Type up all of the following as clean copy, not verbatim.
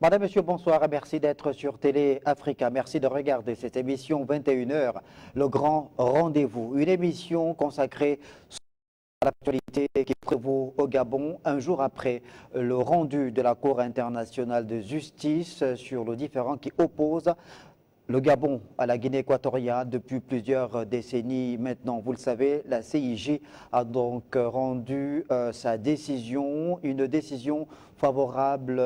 Madame, Monsieur, bonsoir et merci d'être sur Télé Africa. Merci de regarder cette émission 21h, le grand rendez-vous. Une émission consacrée à l'actualité qui prévaut au Gabon, un jour après le rendu de la Cour internationale de justice sur le différend qui oppose le Gabon à la Guinée équatoriale depuis plusieurs décennies maintenant. Vous le savez, la CIJ a donc rendu sa décision, une décision favorable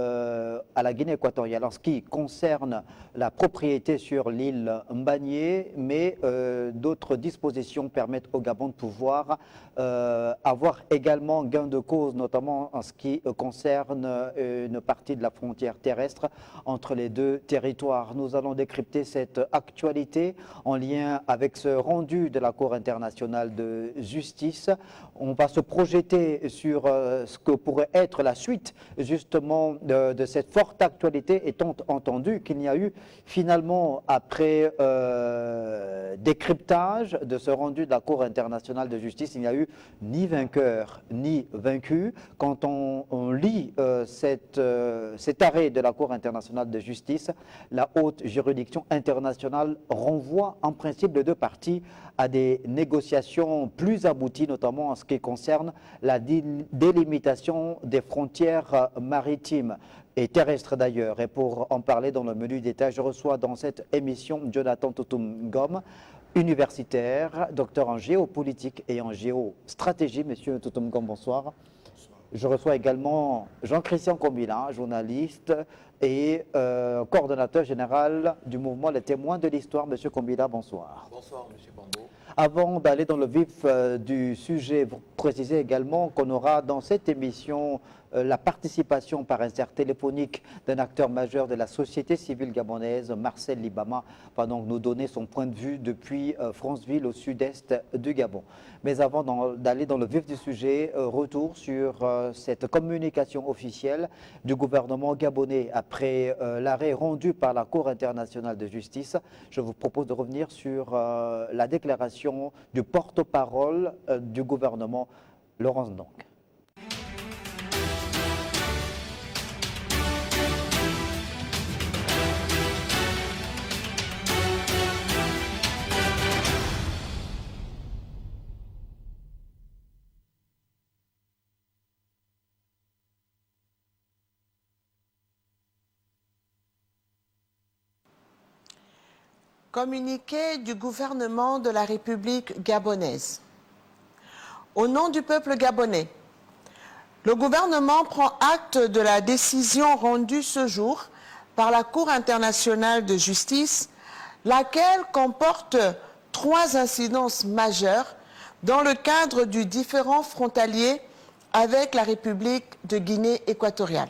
à la Guinée équatoriale en ce qui concerne la propriété sur l'île Mbagné, mais d'autres dispositions permettent au Gabon de pouvoir avoir également gain de cause, notamment en ce qui concerne une partie de la frontière terrestre entre les deux territoires. Nous allons décrypter cette actualité en lien avec ce rendu de la Cour internationale de justice. On va se projeter sur ce que pourrait être la suite justement de cette forte actualité, étant entendu qu'il n'y a eu finalement, après décryptage de ce rendu de la Cour internationale de justice, il n'y a eu ni vainqueur ni vaincu. Quand on lit cet arrêt de la Cour internationale de justice, la haute juridiction internationale renvoie en principe les deux parties à des négociations plus abouties, notamment en ce qui concerne la délimitation des frontières maritimes et terrestres d'ailleurs. Et pour en parler dans le menu détail, je reçois dans cette émission Jonathan Toutoum Ngom, universitaire, docteur en géopolitique et en géostratégie. Monsieur Toutoum Ngom, bonsoir. Je reçois également Jean-Christian Kombila, journaliste et coordonnateur général du mouvement Les Témoins de l'Histoire. Monsieur Kombila, bonsoir. Bonsoir, Monsieur Bambo. Avant d'aller dans le vif du sujet, vous précisez également qu'on aura dans cette émission la participation par insert téléphonique d'un acteur majeur de la société civile gabonaise, Marcel Libama, va donc nous donner son point de vue depuis Franceville au sud-est du Gabon. Mais avant d'aller dans le vif du sujet, retour sur cette communication officielle du gouvernement gabonais après l'arrêt rendu par la Cour internationale de justice. Je vous propose de revenir sur la déclaration du porte-parole du gouvernement, Laurence Ndong. Communiqué du gouvernement de la République gabonaise. Au nom du peuple gabonais, le gouvernement prend acte de la décision rendue ce jour par la Cour internationale de justice, laquelle comporte 3 incidences majeures dans le cadre du différend frontalier avec la République de Guinée équatoriale.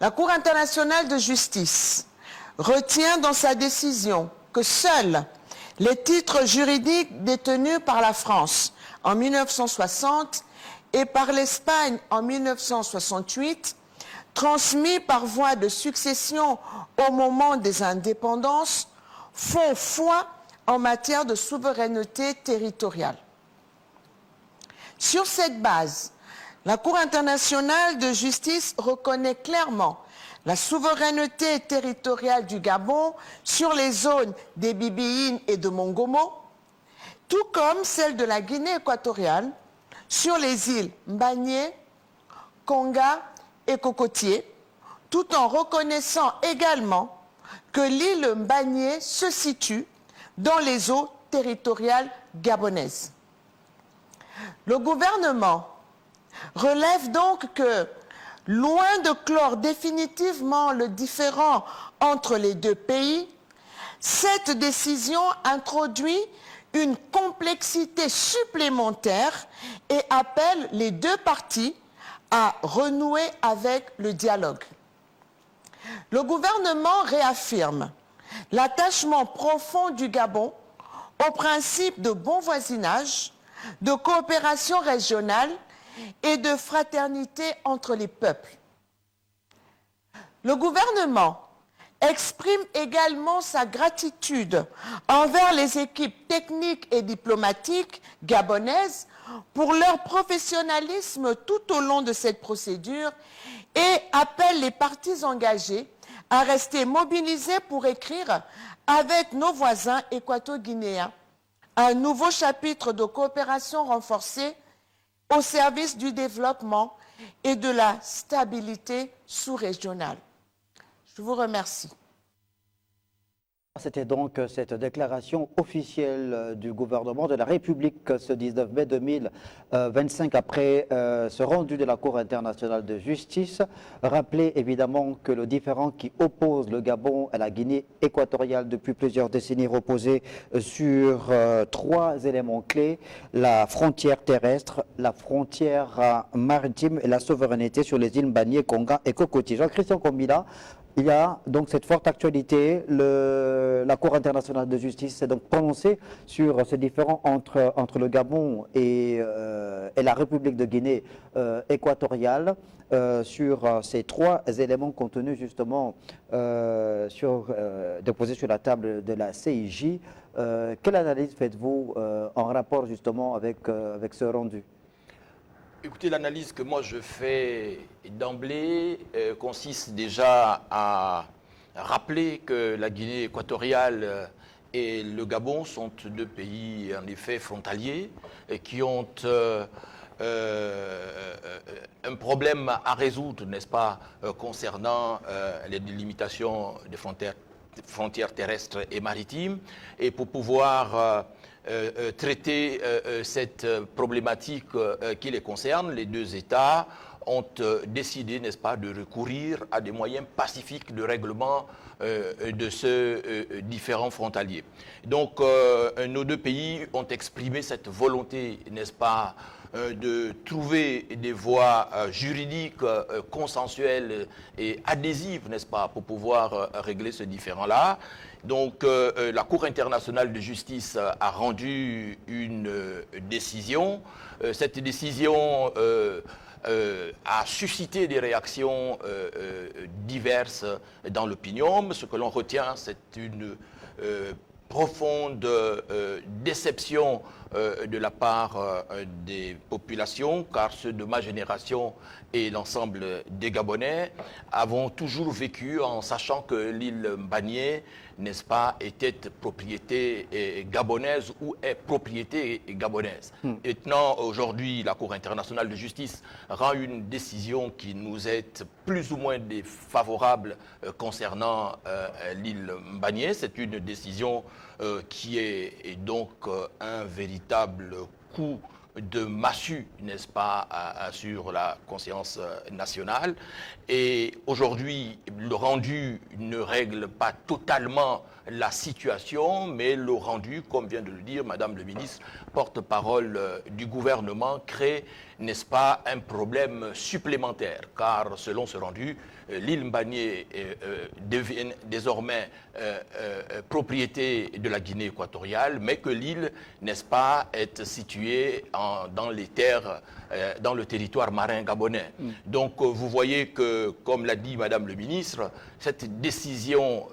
La Cour internationale de justice retient dans sa décision que seuls les titres juridiques détenus par la France en 1960 et par l'Espagne en 1968, transmis par voie de succession au moment des indépendances, font foi en matière de souveraineté territoriale. Sur cette base, la Cour internationale de justice reconnaît clairement la souveraineté territoriale du Gabon sur les zones des Bibiines et de Mongomo, tout comme celle de la Guinée équatoriale sur les îles Mbagné, Konga et Cocotier, tout en reconnaissant également que l'île Mbagné se situe dans les eaux territoriales gabonaises. Le gouvernement relève donc que, loin de clore définitivement le différend entre les deux pays, cette décision introduit une complexité supplémentaire et appelle les deux parties à renouer avec le dialogue. Le gouvernement réaffirme l'attachement profond du Gabon au principe de bon voisinage, de coopération régionale et de fraternité entre les peuples. Le gouvernement exprime également sa gratitude envers les équipes techniques et diplomatiques gabonaises pour leur professionnalisme tout au long de cette procédure et appelle les parties engagées à rester mobilisées pour écrire avec nos voisins équato-guinéens un nouveau chapitre de coopération renforcée au service du développement et de la stabilité sous-régionale. Je vous remercie. C'était donc cette déclaration officielle du gouvernement de la République ce 19 mai 2025 après ce rendu de la Cour internationale de justice. Rappelez évidemment que le différend qui oppose le Gabon à la Guinée équatoriale depuis plusieurs décennies reposait sur trois éléments clés: la frontière terrestre, la frontière maritime et la souveraineté sur les îles Mbanié, Konga et Cocody. Jean-Christian Kombila, il y a donc cette forte actualité. La Cour internationale de justice s'est donc prononcée sur ce différend entre le Gabon et la République de Guinée équatoriale sur ces trois éléments contenus justement déposés sur la table de la CIJ. Quelle analyse faites-vous en rapport justement avec ce rendu? Écoutez, l'analyse que moi je fais d'emblée consiste déjà à rappeler que la Guinée équatoriale et le Gabon sont deux pays en effet frontaliers et qui ont un problème à résoudre, n'est-ce pas, concernant les délimitations des frontières terrestres et maritimes. Et pour pouvoir traiter cette problématique qui les concerne, les deux États ont décidé, n'est-ce pas, de recourir à des moyens pacifiques de règlement de ce différend frontalier. Donc, nos deux pays ont exprimé cette volonté, n'est-ce pas, de trouver des voies juridiques, consensuelles et adhésives, n'est-ce pas, pour pouvoir régler ce différend-là. Donc, la Cour internationale de justice a rendu une décision. Cette décision a suscité des réactions diverses dans l'opinion. Ce que l'on retient, c'est une profonde déception de la part des populations, car ceux de ma génération et l'ensemble des Gabonais avons toujours vécu en sachant que l'île Mbanié, n'est-ce pas, était propriété gabonaise ou est propriété gabonaise. Maintenant, aujourd'hui, la Cour internationale de justice rend une décision qui nous est plus ou moins défavorable concernant l'île Mbanié. C'est une décision qui est donc un véritable coup de massue, n'est-ce pas, sur la conscience nationale. Et aujourd'hui, le rendu ne règle pas totalement la situation, mais le rendu, comme vient de le dire Madame le ministre, porte-parole du gouvernement, crée, n'est-ce pas, un problème supplémentaire, car selon ce rendu, l'île Mbanié devient désormais propriété de la Guinée équatoriale, mais que l'île, n'est-ce pas, est située dans les terres, dans le territoire marin gabonais. Donc vous voyez que, comme l'a dit Madame le ministre, cette décision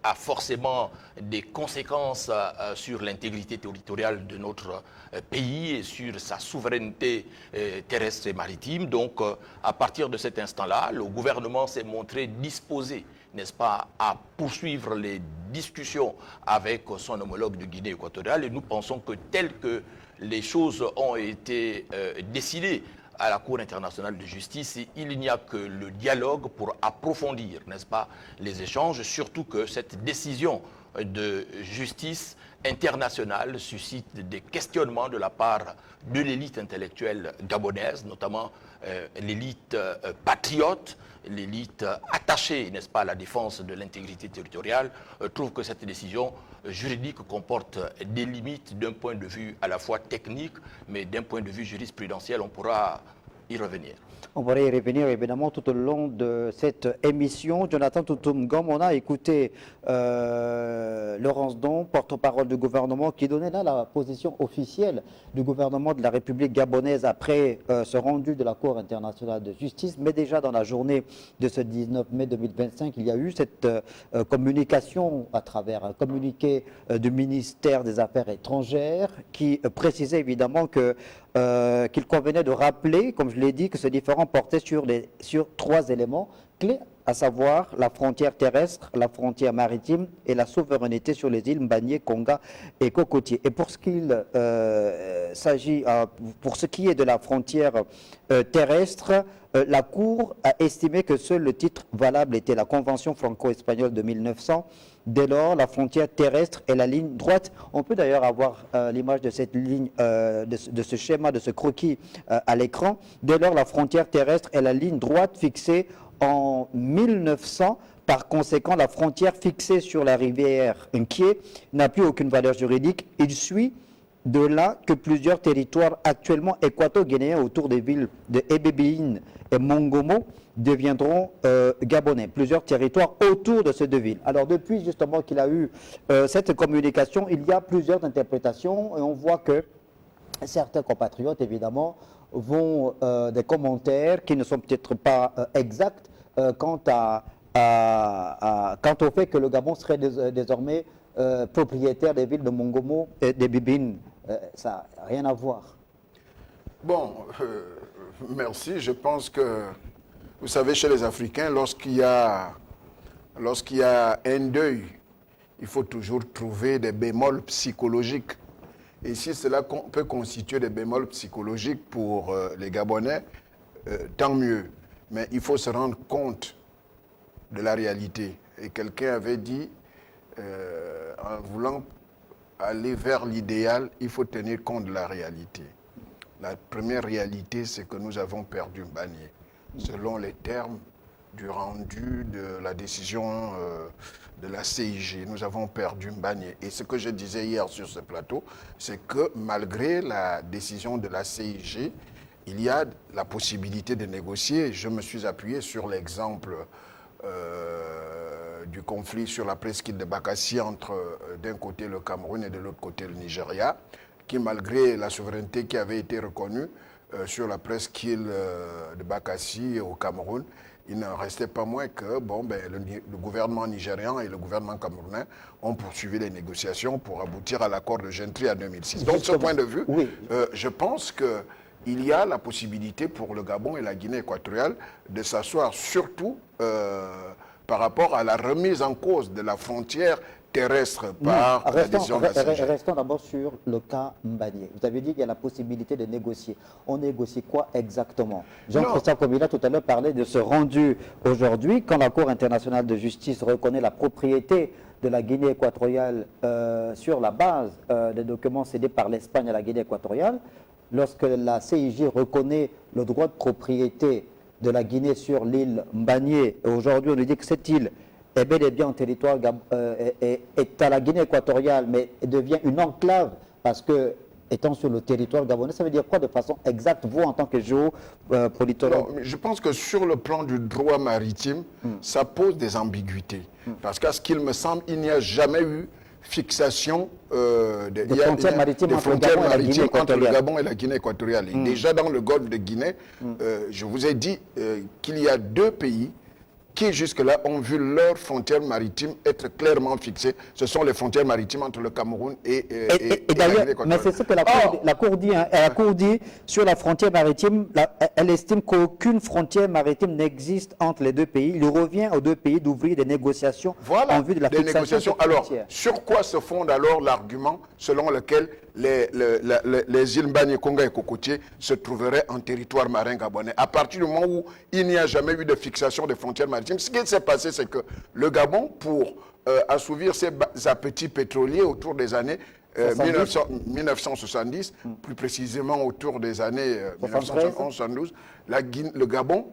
a forcément des conséquences sur l'intégrité territoriale de notre pays et sur sa souveraineté terrestre et maritime. Donc à partir de cet instant-là, le gouvernement s'est montré disposé, n'est-ce pas, à poursuivre les discussions avec son homologue de Guinée équatoriale. Et nous pensons que tel que les choses ont été décidées à la Cour internationale de justice, il n'y a que le dialogue pour approfondir, n'est-ce pas, les échanges, surtout que cette décision de justice internationale suscite des questionnements de la part de l'élite intellectuelle gabonaise, notamment l'élite patriote, l'élite attachée, n'est-ce pas, à la défense de l'intégrité territoriale, trouve que cette décision juridique comporte des limites d'un point de vue à la fois technique, mais d'un point de vue jurisprudentiel, on pourra y revenir. On va y revenir évidemment tout au long de cette émission. Jonathan Toutoum-Gom, on a écouté Laurence Don, porte-parole du gouvernement, qui donnait là la position officielle du gouvernement de la République gabonaise après ce rendu de la Cour internationale de justice. Mais déjà dans la journée de ce 19 mai 2025, il y a eu cette communication à travers un communiqué du ministère des Affaires étrangères qui précisait évidemment qu'il convenait de rappeler, comme je l'ai dit, que ce différend portait sur 3 éléments clés, à savoir la frontière terrestre, la frontière maritime et la souveraineté sur les îles Mbagné, Konga et Cocotier. Et pour ce qui est de la frontière terrestre, la Cour a estimé que seul le titre valable était la Convention franco-espagnole de 1900. Dès lors, la frontière terrestre est la ligne droite. On peut d'ailleurs avoir l'image de cette ligne, de ce schéma, de ce croquis à l'écran. Dès lors, la frontière terrestre est la ligne droite fixée en 1900. Par conséquent, la frontière fixée sur la rivière Nkié n'a plus aucune valeur juridique. Il suit de là que plusieurs territoires actuellement équato-guinéens autour des villes de Ebébéine et Mongomo deviendront gabonais. Plusieurs territoires autour de ces 2 villes. Alors depuis justement qu'il a eu cette communication, il y a plusieurs interprétations et on voit que certains compatriotes évidemment vont des commentaires qui ne sont peut-être pas exacts quant au fait que le Gabon serait désormais propriétaire des villes de Mongomo et de Bibine. Ça n'a rien à voir. Bon, merci. Je pense que, vous savez, chez les Africains, lorsqu'il y a un deuil, il faut toujours trouver des bémols psychologiques. Et si cela peut constituer des bémols psychologiques pour les Gabonais, tant mieux. Mais il faut se rendre compte de la réalité. Et quelqu'un avait dit, en voulant aller vers l'idéal, il faut tenir compte de la réalité. La première réalité, c'est que nous avons perdu Mbagné, selon les termes du rendu de la décision de la CIG. Nous avons perdu Mbagné. Et ce que je disais hier sur ce plateau, c'est que malgré la décision de la CIG, il y a la possibilité de négocier. Je me suis appuyé sur l'exemple du conflit sur la presqu'île de Bakassi entre d'un côté le Cameroun et de l'autre côté le Nigeria, qui malgré la souveraineté qui avait été reconnue sur la presqu'île de Bakassi au Cameroun, il n'en restait pas moins que le gouvernement nigérian et le gouvernement camerounais ont poursuivi les négociations pour aboutir à l'accord de Gentry en 2006. Donc, de ce point de vue, oui. Je pense qu'il y a la possibilité pour le Gabon et la Guinée équatoriale de s'asseoir surtout par rapport à la remise en cause de la frontière terrestre par la décision de la CIG. Restons d'abord sur le cas Mbagné. Vous avez dit qu'il y a la possibilité de négocier. On négocie quoi exactement? Jean-Christophe Komila tout à l'heure parlait de ce rendu aujourd'hui, quand la Cour internationale de justice reconnaît la propriété de la Guinée équatoriale sur la base des documents cédés par l'Espagne à la Guinée équatoriale. Lorsque la CIJ reconnaît le droit de propriété de la Guinée sur l'île Mbagné, aujourd'hui on nous dit que cette île est bel et bien en territoire est à la Guinée équatoriale, mais devient une enclave parce que, étant sur le territoire gabonais, ça veut dire quoi de façon exacte, vous en tant que géopolitologue? Je pense que sur le plan du droit maritime, ça pose des ambiguïtés. Parce qu'à ce qu'il me semble, il n'y a jamais eu fixation des frontières maritimes entre le Gabon et la Guinée équatoriale. Et déjà dans le golfe de Guinée, je vous ai dit qu'il y a 2 pays qui jusque-là ont vu leurs frontières maritimes être clairement fixées. Ce sont les frontières maritimes entre le Cameroun et la Guinée équatoriale. Mais c'est ce que la Cour dit. Hein. La Cour dit sur la frontière maritime, elle estime qu'aucune frontière maritime n'existe entre les 2 pays. Il revient aux 2 pays d'ouvrir des négociations en vue de la fixation de cette frontière. Alors, sur quoi se fonde alors l'argument selon lequel les îles Mbagné, Konga et Cocotier se trouveraient en territoire marin gabonais? À partir du moment où il n'y a jamais eu de fixation des frontières maritimes, ce qui s'est passé, c'est que le Gabon, pour assouvir ses appétits pétroliers autour des années 1970, plus précisément autour des années 1971-72, le Gabon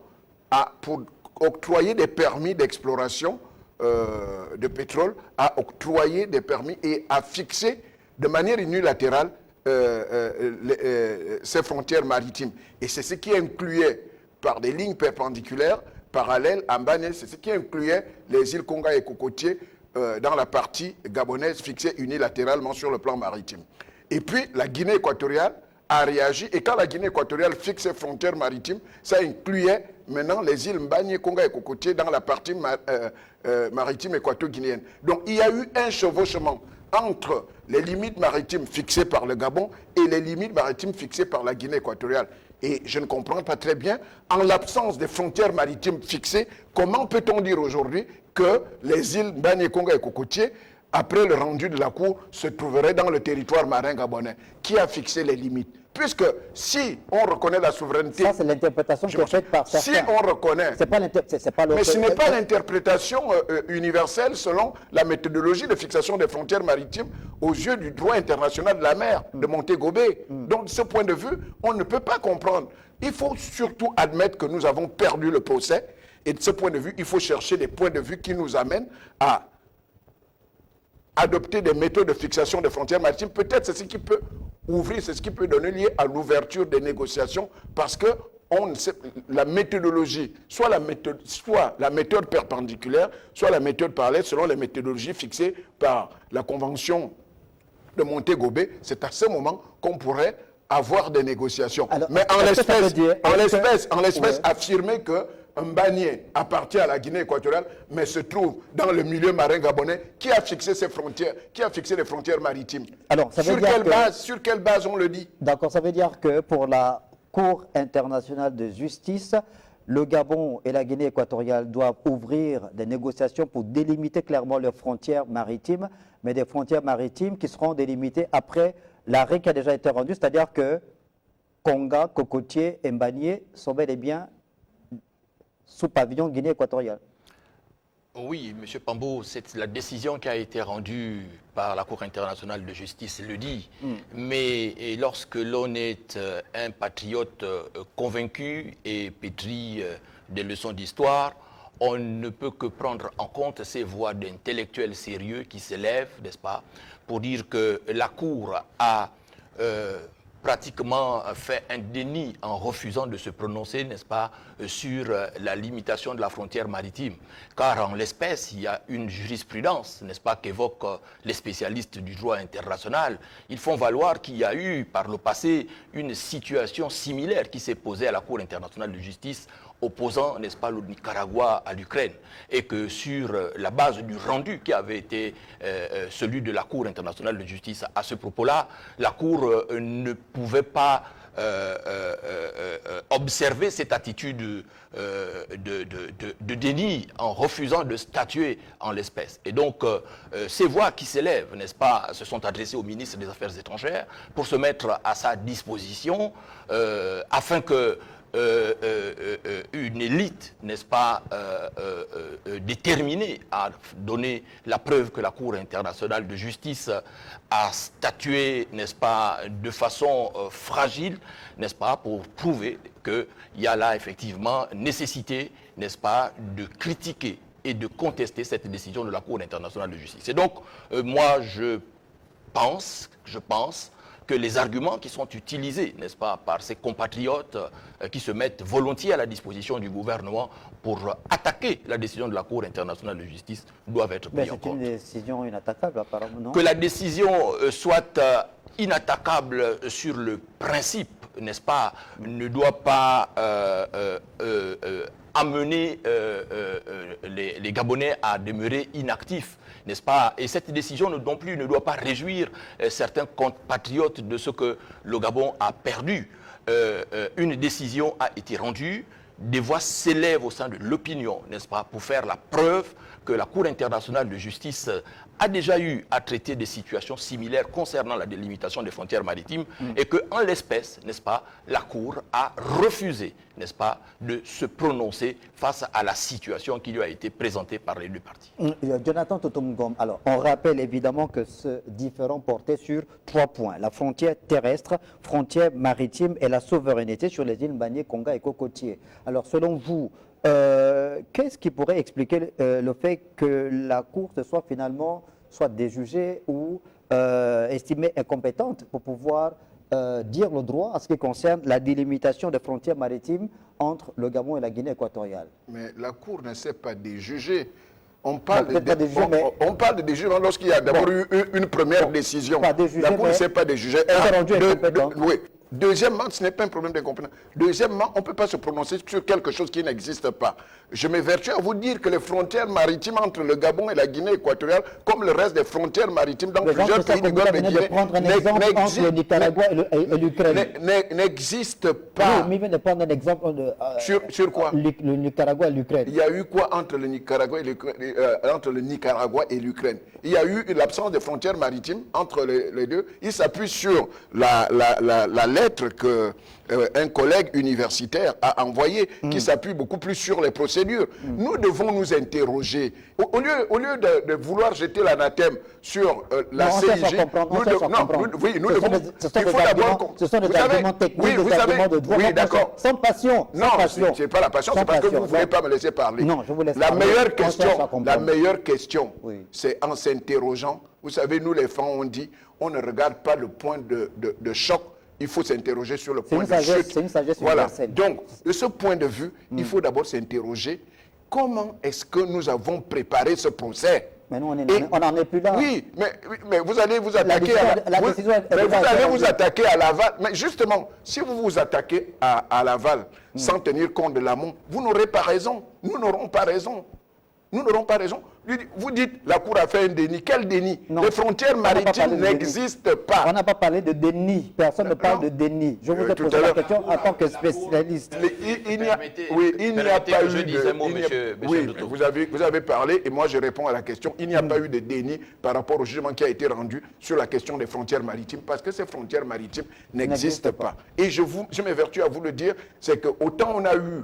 a, pour octroyer des permis d'exploration de pétrole, a octroyé des permis et a fixé de manière unilatérale ces frontières maritimes. Et c'est ce qui incluait, par des lignes perpendiculaires, parallèles à Mbane, c'est ce qui incluait les îles Konga et Cocotier dans la partie gabonaise fixée unilatéralement sur le plan maritime. Et puis, la Guinée équatoriale a réagi, et quand la Guinée équatoriale fixe ses frontières maritimes, ça incluait maintenant les îles Mbane, Konga et Cocotier dans la partie maritime équato-guinéenne. Donc, il y a eu un chevauchement entre les limites maritimes fixées par le Gabon et les limites maritimes fixées par la Guinée équatoriale. Et je ne comprends pas très bien, en l'absence des frontières maritimes fixées, comment peut-on dire aujourd'hui que les îles Mbane, Konga et Cocotier, après le rendu de la Cour, se trouveraient dans le territoire marin gabonais? Qui a fixé les limites? Puisque si on reconnaît la souveraineté... Ça, c'est l'interprétation qui est faite par certains. Si on reconnaît... Mais ce n'est pas l'interprétation universelle selon la méthodologie de fixation des frontières maritimes aux yeux du droit international de la mer, de Montego Bay. Donc, de ce point de vue, on ne peut pas comprendre. Il faut surtout admettre que nous avons perdu le procès. Et de ce point de vue, il faut chercher des points de vue qui nous amènent à adopter des méthodes de fixation des frontières maritimes. Peut-être c'est ce qui peut ouvrir, c'est ce qui peut donner lieu à l'ouverture des négociations, parce que la méthodologie, soit la méthode perpendiculaire, soit la méthode parallèle, selon les méthodologies fixées par la Convention de Montego Bay, c'est à ce moment qu'on pourrait avoir des négociations. Alors, mais en l'espèce, affirmer que Mbane appartient à la Guinée équatoriale, mais se trouve dans le milieu marin gabonais. Qui a fixé ces frontières? Qui a fixé les frontières maritimes? Alors, sur quelle base on le dit? D'accord, ça veut dire que pour la Cour internationale de justice, le Gabon et la Guinée équatoriale doivent ouvrir des négociations pour délimiter clairement leurs frontières maritimes, mais des frontières maritimes qui seront délimitées après l'arrêt qui a déjà été rendu, c'est-à-dire que Konga, Cocotier et Mbane sont bel et bien sous pavillon Guinée équatoriale. Oui, M. Pambo, c'est la décision qui a été rendue par la Cour internationale de justice le dit. Mais lorsque l'on est un patriote convaincu et pétri des leçons d'histoire, on ne peut que prendre en compte ces voix d'intellectuels sérieux qui s'élèvent, n'est-ce pas, pour dire que la Cour a pratiquement fait un déni en refusant de se prononcer, n'est-ce pas, sur la limitation de la frontière maritime. Car en l'espèce, il y a une jurisprudence, n'est-ce pas, qu'évoquent les spécialistes du droit international. Ils font valoir qu'il y a eu par le passé une situation similaire qui s'est posée à la Cour internationale de justice opposant, n'est-ce pas, le Nicaragua à l'Ukraine, et que sur la base du rendu qui avait été celui de la Cour internationale de justice à ce propos-là, la Cour ne pouvait pas observer cette attitude de déni en refusant de statuer en l'espèce. Et donc, ces voix qui s'élèvent, n'est-ce pas, se sont adressées au ministre des Affaires étrangères pour se mettre à sa disposition afin que une élite, n'est-ce pas, déterminée à donner la preuve que la Cour internationale de justice a statué, n'est-ce pas, de façon fragile, n'est-ce pas, pour prouver qu'il y a là effectivement nécessité, n'est-ce pas, de critiquer et de contester cette décision de la Cour internationale de justice. Et donc, moi, je pense que les arguments qui sont utilisés, n'est-ce pas, par ces compatriotes qui se mettent volontiers à la disposition du gouvernement pour attaquer la décision de la Cour internationale de justice doivent être pris en compte. C'est une décision inattaquable, apparemment, non? Que la décision soit inattaquable sur le principe, n'est-ce pas, ne doit pas amener les Gabonais à demeurer inactifs, n'est-ce pas? Et cette décision non plus ne doit pas réjouir certains compatriotes de ce que le Gabon a perdu. Une décision a été rendue, des voix s'élèvent au sein de l'opinion, n'est-ce pas, pour faire la preuve que la Cour internationale de justice a déjà eu à traiter des situations similaires concernant la délimitation des frontières maritimes et qu'en l'espèce, n'est-ce pas, la Cour a refusé, n'est-ce pas, de se prononcer face à la situation qui lui a été présentée par les deux parties. Jonathan Totomgom, alors on rappelle évidemment que ce différend portait sur 3 points: la frontière terrestre, frontière maritime et la souveraineté sur les îles Mbane, Konga et Cocotier. Alors selon vous, qu'est-ce qui pourrait expliquer le fait que la Cour se soit finalement soit déjugée ou estimée incompétente pour pouvoir dire le droit en ce qui concerne la délimitation des frontières maritimes entre le Gabon et la Guinée équatoriale. Mais la Cour ne sait pas déjuger. On parle Non, pas déjuger, mais... on parle de déjugement lorsqu'il y a d'abord eu une première décision. Pas déjuger, La Cour ne mais sait pas déjuger. rendu incompétent. Oui. Deuxièmement, ce n'est pas un problème d'incompétence. Deuxièmement, on ne peut pas se prononcer sur quelque chose qui n'existe pas. Je m'évertue à vous dire que les frontières maritimes entre le Gabon et la Guinée équatoriale, comme le reste des frontières maritimes dans plusieurs pays du Golfe Guinée, prendre un exemple entre le Nicaragua et l'Ukraine. N'existe pas. Oui, mais il vient de prendre un exemple Sur quoi? Le Nicaragua et l'Ukraine. Il y a eu quoi entre le Nicaragua et l'Ukraine? Il y a eu l'absence de frontières maritimes entre les deux. Il s'appuie sur la lettre qu'un collègue universitaire a envoyée, qui s'appuie beaucoup plus sur les procédures. Nous devons nous interroger. Au lieu de vouloir jeter l'anathème sur la CIG, ce sont des arguments techniques, des arguments de droit. Oui, d'accord. Sans passion. Non, ce n'est pas la passion, c'est parce que vous ne voulez pas me laisser parler. Non, je vous laisse la parler. meilleure question, Oui. c'est en s'interrogeant. Vous savez, nous les femmes, on dit, on ne regarde pas le point de choc, il faut s'interroger sur le point de chute. C'est une sagesse voilà. universelle. Donc, de ce point de vue, il faut d'abord s'interroger comment est-ce que nous avons préparé ce procès. Mais nous, on n'en est plus là. Oui, mais vous allez vous attaquer vous attaquer à l'aval. Mais justement, si vous vous attaquez à l'aval sans tenir compte de l'amont, vous n'aurez pas raison. Nous n'aurons pas raison. Nous n'aurons pas raison. Vous dites, la Cour a fait un déni. Quel déni? Non. Les frontières maritimes n'existent pas. On n'a pas parlé de déni. Personne ne parle de déni. Je vous ai posé la question en tant que spécialiste. Il n'y a pas eu je dise un mot, monsieur Doutou. vous avez parlé et moi je réponds à la question. Il n'y a pas eu de déni par rapport au jugement qui a été rendu sur la question des frontières maritimes parce que ces frontières maritimes n'existent pas. Et je m'évertue à vous le dire, c'est que autant on a eu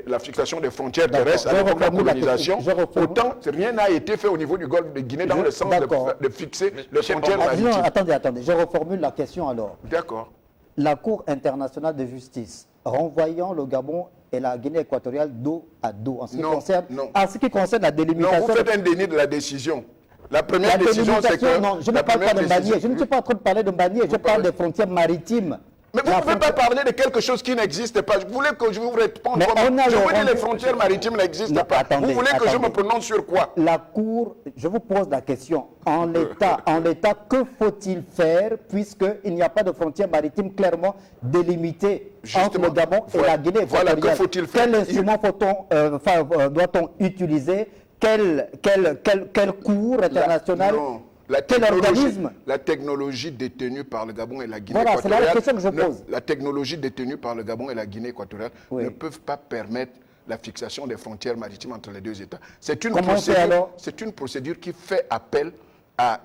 la fixation des frontières terrestres à l'époque de la colonisation, autant rien n'a été fait au niveau du Golfe de Guinée dans le sens de fixer les frontières maritimes. Non, attendez, je reformule la question alors. D'accord. La Cour internationale de justice, renvoyant le Gabon et la Guinée équatoriale dos à dos, en ce qui concerne la délimitation... Non, vous faites un déni de la décision. La première décision, c'est que... Non, je ne parle pas de Mbanié, je ne suis pas en train de parler de Mbanié, je parle des frontières maritimes. Mais vous ne pouvez pas parler de quelque chose qui n'existe pas. Vous voulez que je vous réponde comment? Je vous dis les frontières maritimes n'existent pas. Vous voulez que je me prononce sur quoi? La Cour, je vous pose la question. En l'état, que faut-il faire puisqu'il n'y a pas de frontières maritimes clairement délimitées entre le Gabon et la Guinée équatoriale? Voilà, que faut-il faire? Quel instrument doit-on utiliser? Quelle cour internationale? La technologie détenue par le Gabon et la Guinée équatoriale. Voilà, c'est la question que je pose. La technologie détenue par le Gabon et la Guinée équatoriale ne peuvent pas permettre la fixation des frontières maritimes entre les deux États. C'est une procédure qui fait appel à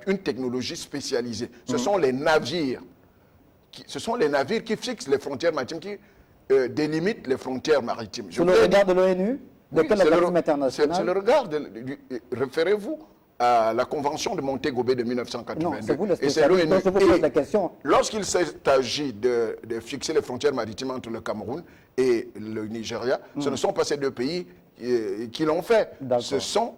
une technologie spécialisée. Ce sont les navires. Ce sont les navires qui fixent les frontières maritimes, qui délimitent les frontières maritimes. Sous le regard de l'ONU? De quel organisme international? C'est le regard référez-vous à la Convention de Montego Bay de 1982. Non, c'est vous le spécialiste, donc je vous pose la question. Lorsqu'il s'agit de fixer les frontières maritimes entre le Cameroun et le Nigeria, ce ne sont pas ces deux pays qui l'ont fait.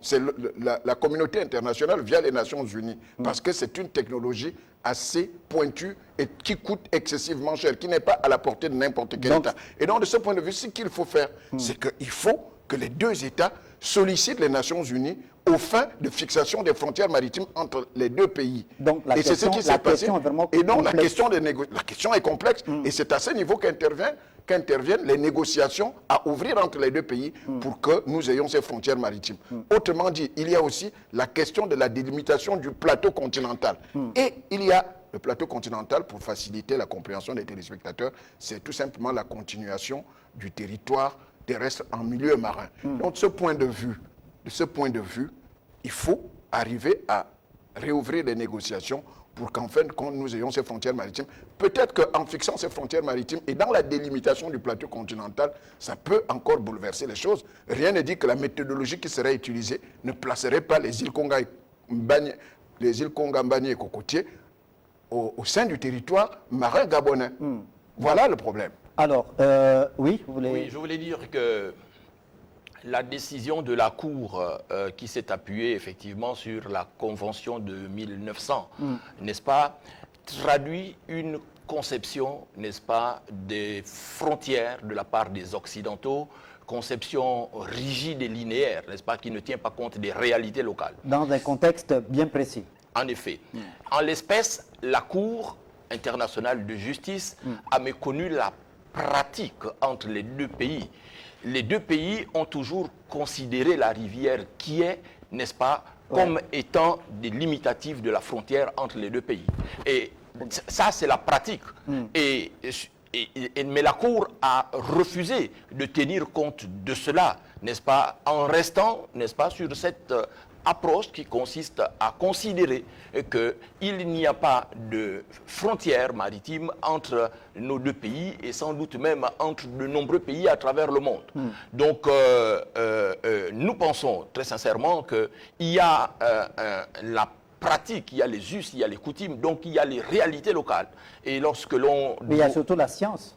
C'est la communauté internationale via les Nations Unies, parce que c'est une technologie assez pointue et qui coûte excessivement cher, qui n'est pas à la portée de n'importe quel État. Et donc, de ce point de vue, ce qu'il faut faire, c'est qu'il faut que les deux États sollicitent les Nations Unies aux fins de fixation des frontières maritimes entre les deux pays. Donc, et c'est ce qui s'est passé. Et donc, la question est complexe et c'est à ce niveau qu'interviennent les négociations à ouvrir entre les deux pays pour que nous ayons ces frontières maritimes. Autrement dit, il y a aussi la question de la délimitation du plateau continental. Et il y a le plateau continental, pour faciliter la compréhension des téléspectateurs, c'est tout simplement la continuation du territoire terrestre en milieu marin. Donc, de ce point de vue, il faut arriver à réouvrir les négociations pour qu'en fin de compte, nous ayons ces frontières maritimes. Peut-être qu'en fixant ces frontières maritimes et dans la délimitation du plateau continental, ça peut encore bouleverser les choses. Rien ne dit que la méthodologie qui serait utilisée ne placerait pas les îles Konga, Mbani et Cocotier au sein du territoire marin gabonais. Voilà le problème. Alors, oui, vous voulez... Oui, je voulais dire que La décision de la Cour qui s'est appuyée effectivement sur la Convention de 1900, n'est-ce pas, traduit une conception, n'est-ce pas, des frontières de la part des Occidentaux, conception rigide et linéaire, n'est-ce pas, qui ne tient pas compte des réalités locales. Dans un contexte bien précis. En effet. En l'espèce, la Cour internationale de justice a méconnu la pratique entre les deux pays. Les deux pays ont toujours considéré la rivière qui est, n'est-ce pas, comme étant des limitatifs de la frontière entre les deux pays. Et ça, c'est la pratique. Mais la Cour a refusé de tenir compte de cela, n'est-ce pas, en restant, n'est-ce pas, sur cette approche qui consiste à considérer qu'il n'y a pas de frontière maritime entre nos deux pays et sans doute même entre de nombreux pays à travers le monde. Donc, nous pensons très sincèrement qu'il y a la pratique, il y a les us, il y a les coutumes, donc il y a les réalités locales. Et lorsque l'on... Mais il y a surtout la science.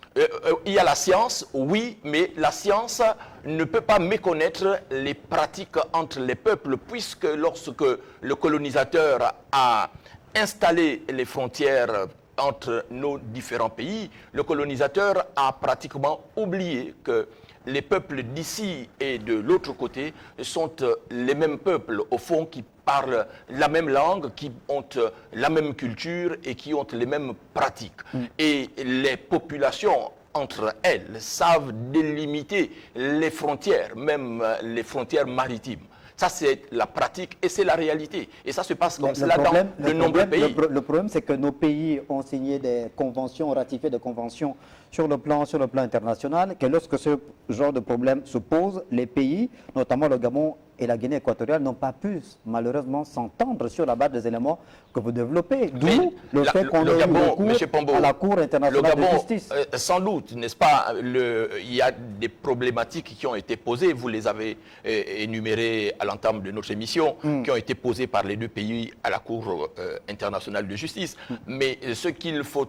Il y a la science, oui, mais la science ne peut pas méconnaître les pratiques entre les peuples, puisque lorsque le colonisateur a installé les frontières entre nos différents pays, le colonisateur a pratiquement oublié que les peuples d'ici et de l'autre côté sont les mêmes peuples, au fond, qui parlent la même langue, qui ont la même culture et qui ont les mêmes pratiques. Et les populations, entre elles, savent délimiter les frontières, même les frontières maritimes. Ça, c'est la pratique et c'est la réalité. Et ça se passe comme cela dans de nombreux pays. Le problème, c'est que nos pays ont signé des conventions, ont ratifié des conventions sur le plan international, que lorsque ce genre de problème se pose, les pays, notamment le Gabon et la Guinée équatoriale, n'ont pas pu malheureusement s'entendre sur la base des éléments que vous développez. D'où le fait qu'on ait eu recours à la Cour internationale de justice. Sans doute, n'est-ce pas, il y a des problématiques qui ont été posées, vous les avez énumérées à l'entame de notre émission, qui ont été posées par les deux pays à la Cour internationale de justice. Mais ce qu'il faut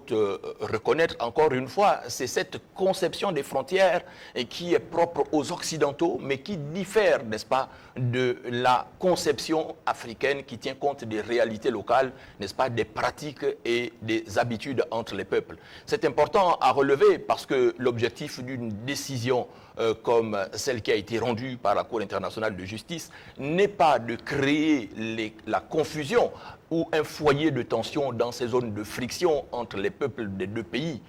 reconnaître encore une fois, c'est cette conception des frontières qui est propre aux Occidentaux, mais qui diffère, n'est-ce pas, de la conception africaine qui tient compte des réalités locales, n'est-ce pas, des pratiques et des habitudes entre les peuples. C'est important à relever parce que l'objectif d'une décision comme celle qui a été rendue par la Cour internationale de justice n'est pas de créer la confusion ou un foyer de tension dans ces zones de friction entre les peuples des deux pays.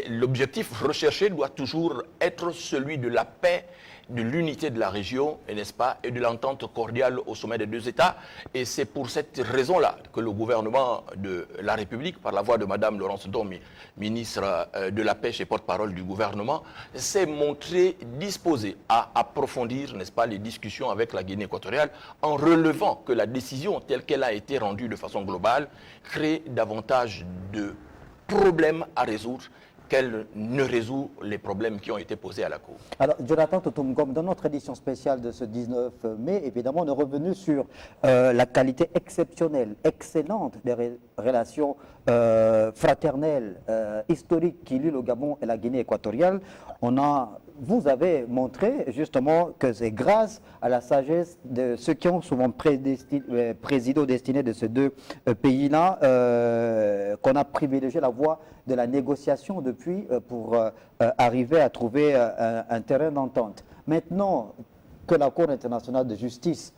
L'objectif recherché doit toujours être celui de la paix, de l'unité de la région, n'est-ce pas, et de l'entente cordiale au sommet des deux États. Et c'est pour cette raison-là que le gouvernement de la République, par la voix de Mme Laurence Domi, ministre de la Pêche et porte-parole du gouvernement, s'est montré disposé à approfondir, n'est-ce pas, les discussions avec la Guinée équatoriale en relevant que la décision telle qu'elle a été rendue de façon globale crée davantage de problèmes à résoudre qu'elle ne résout les problèmes qui ont été posés à la Cour. Alors, Jonathan Totumgom, dans notre édition spéciale de ce 19 mai, évidemment, on est revenu sur la qualité exceptionnelle, excellente des relations fraternelles, historiques qui lient le Gabon et la Guinée équatoriale. Vous avez montré justement que c'est grâce à la sagesse de ceux qui ont souvent présidé aux destinées de ces deux pays-là qu'on a privilégié la voie de la négociation depuis pour arriver à trouver un terrain d'entente. Maintenant que la Cour internationale de justice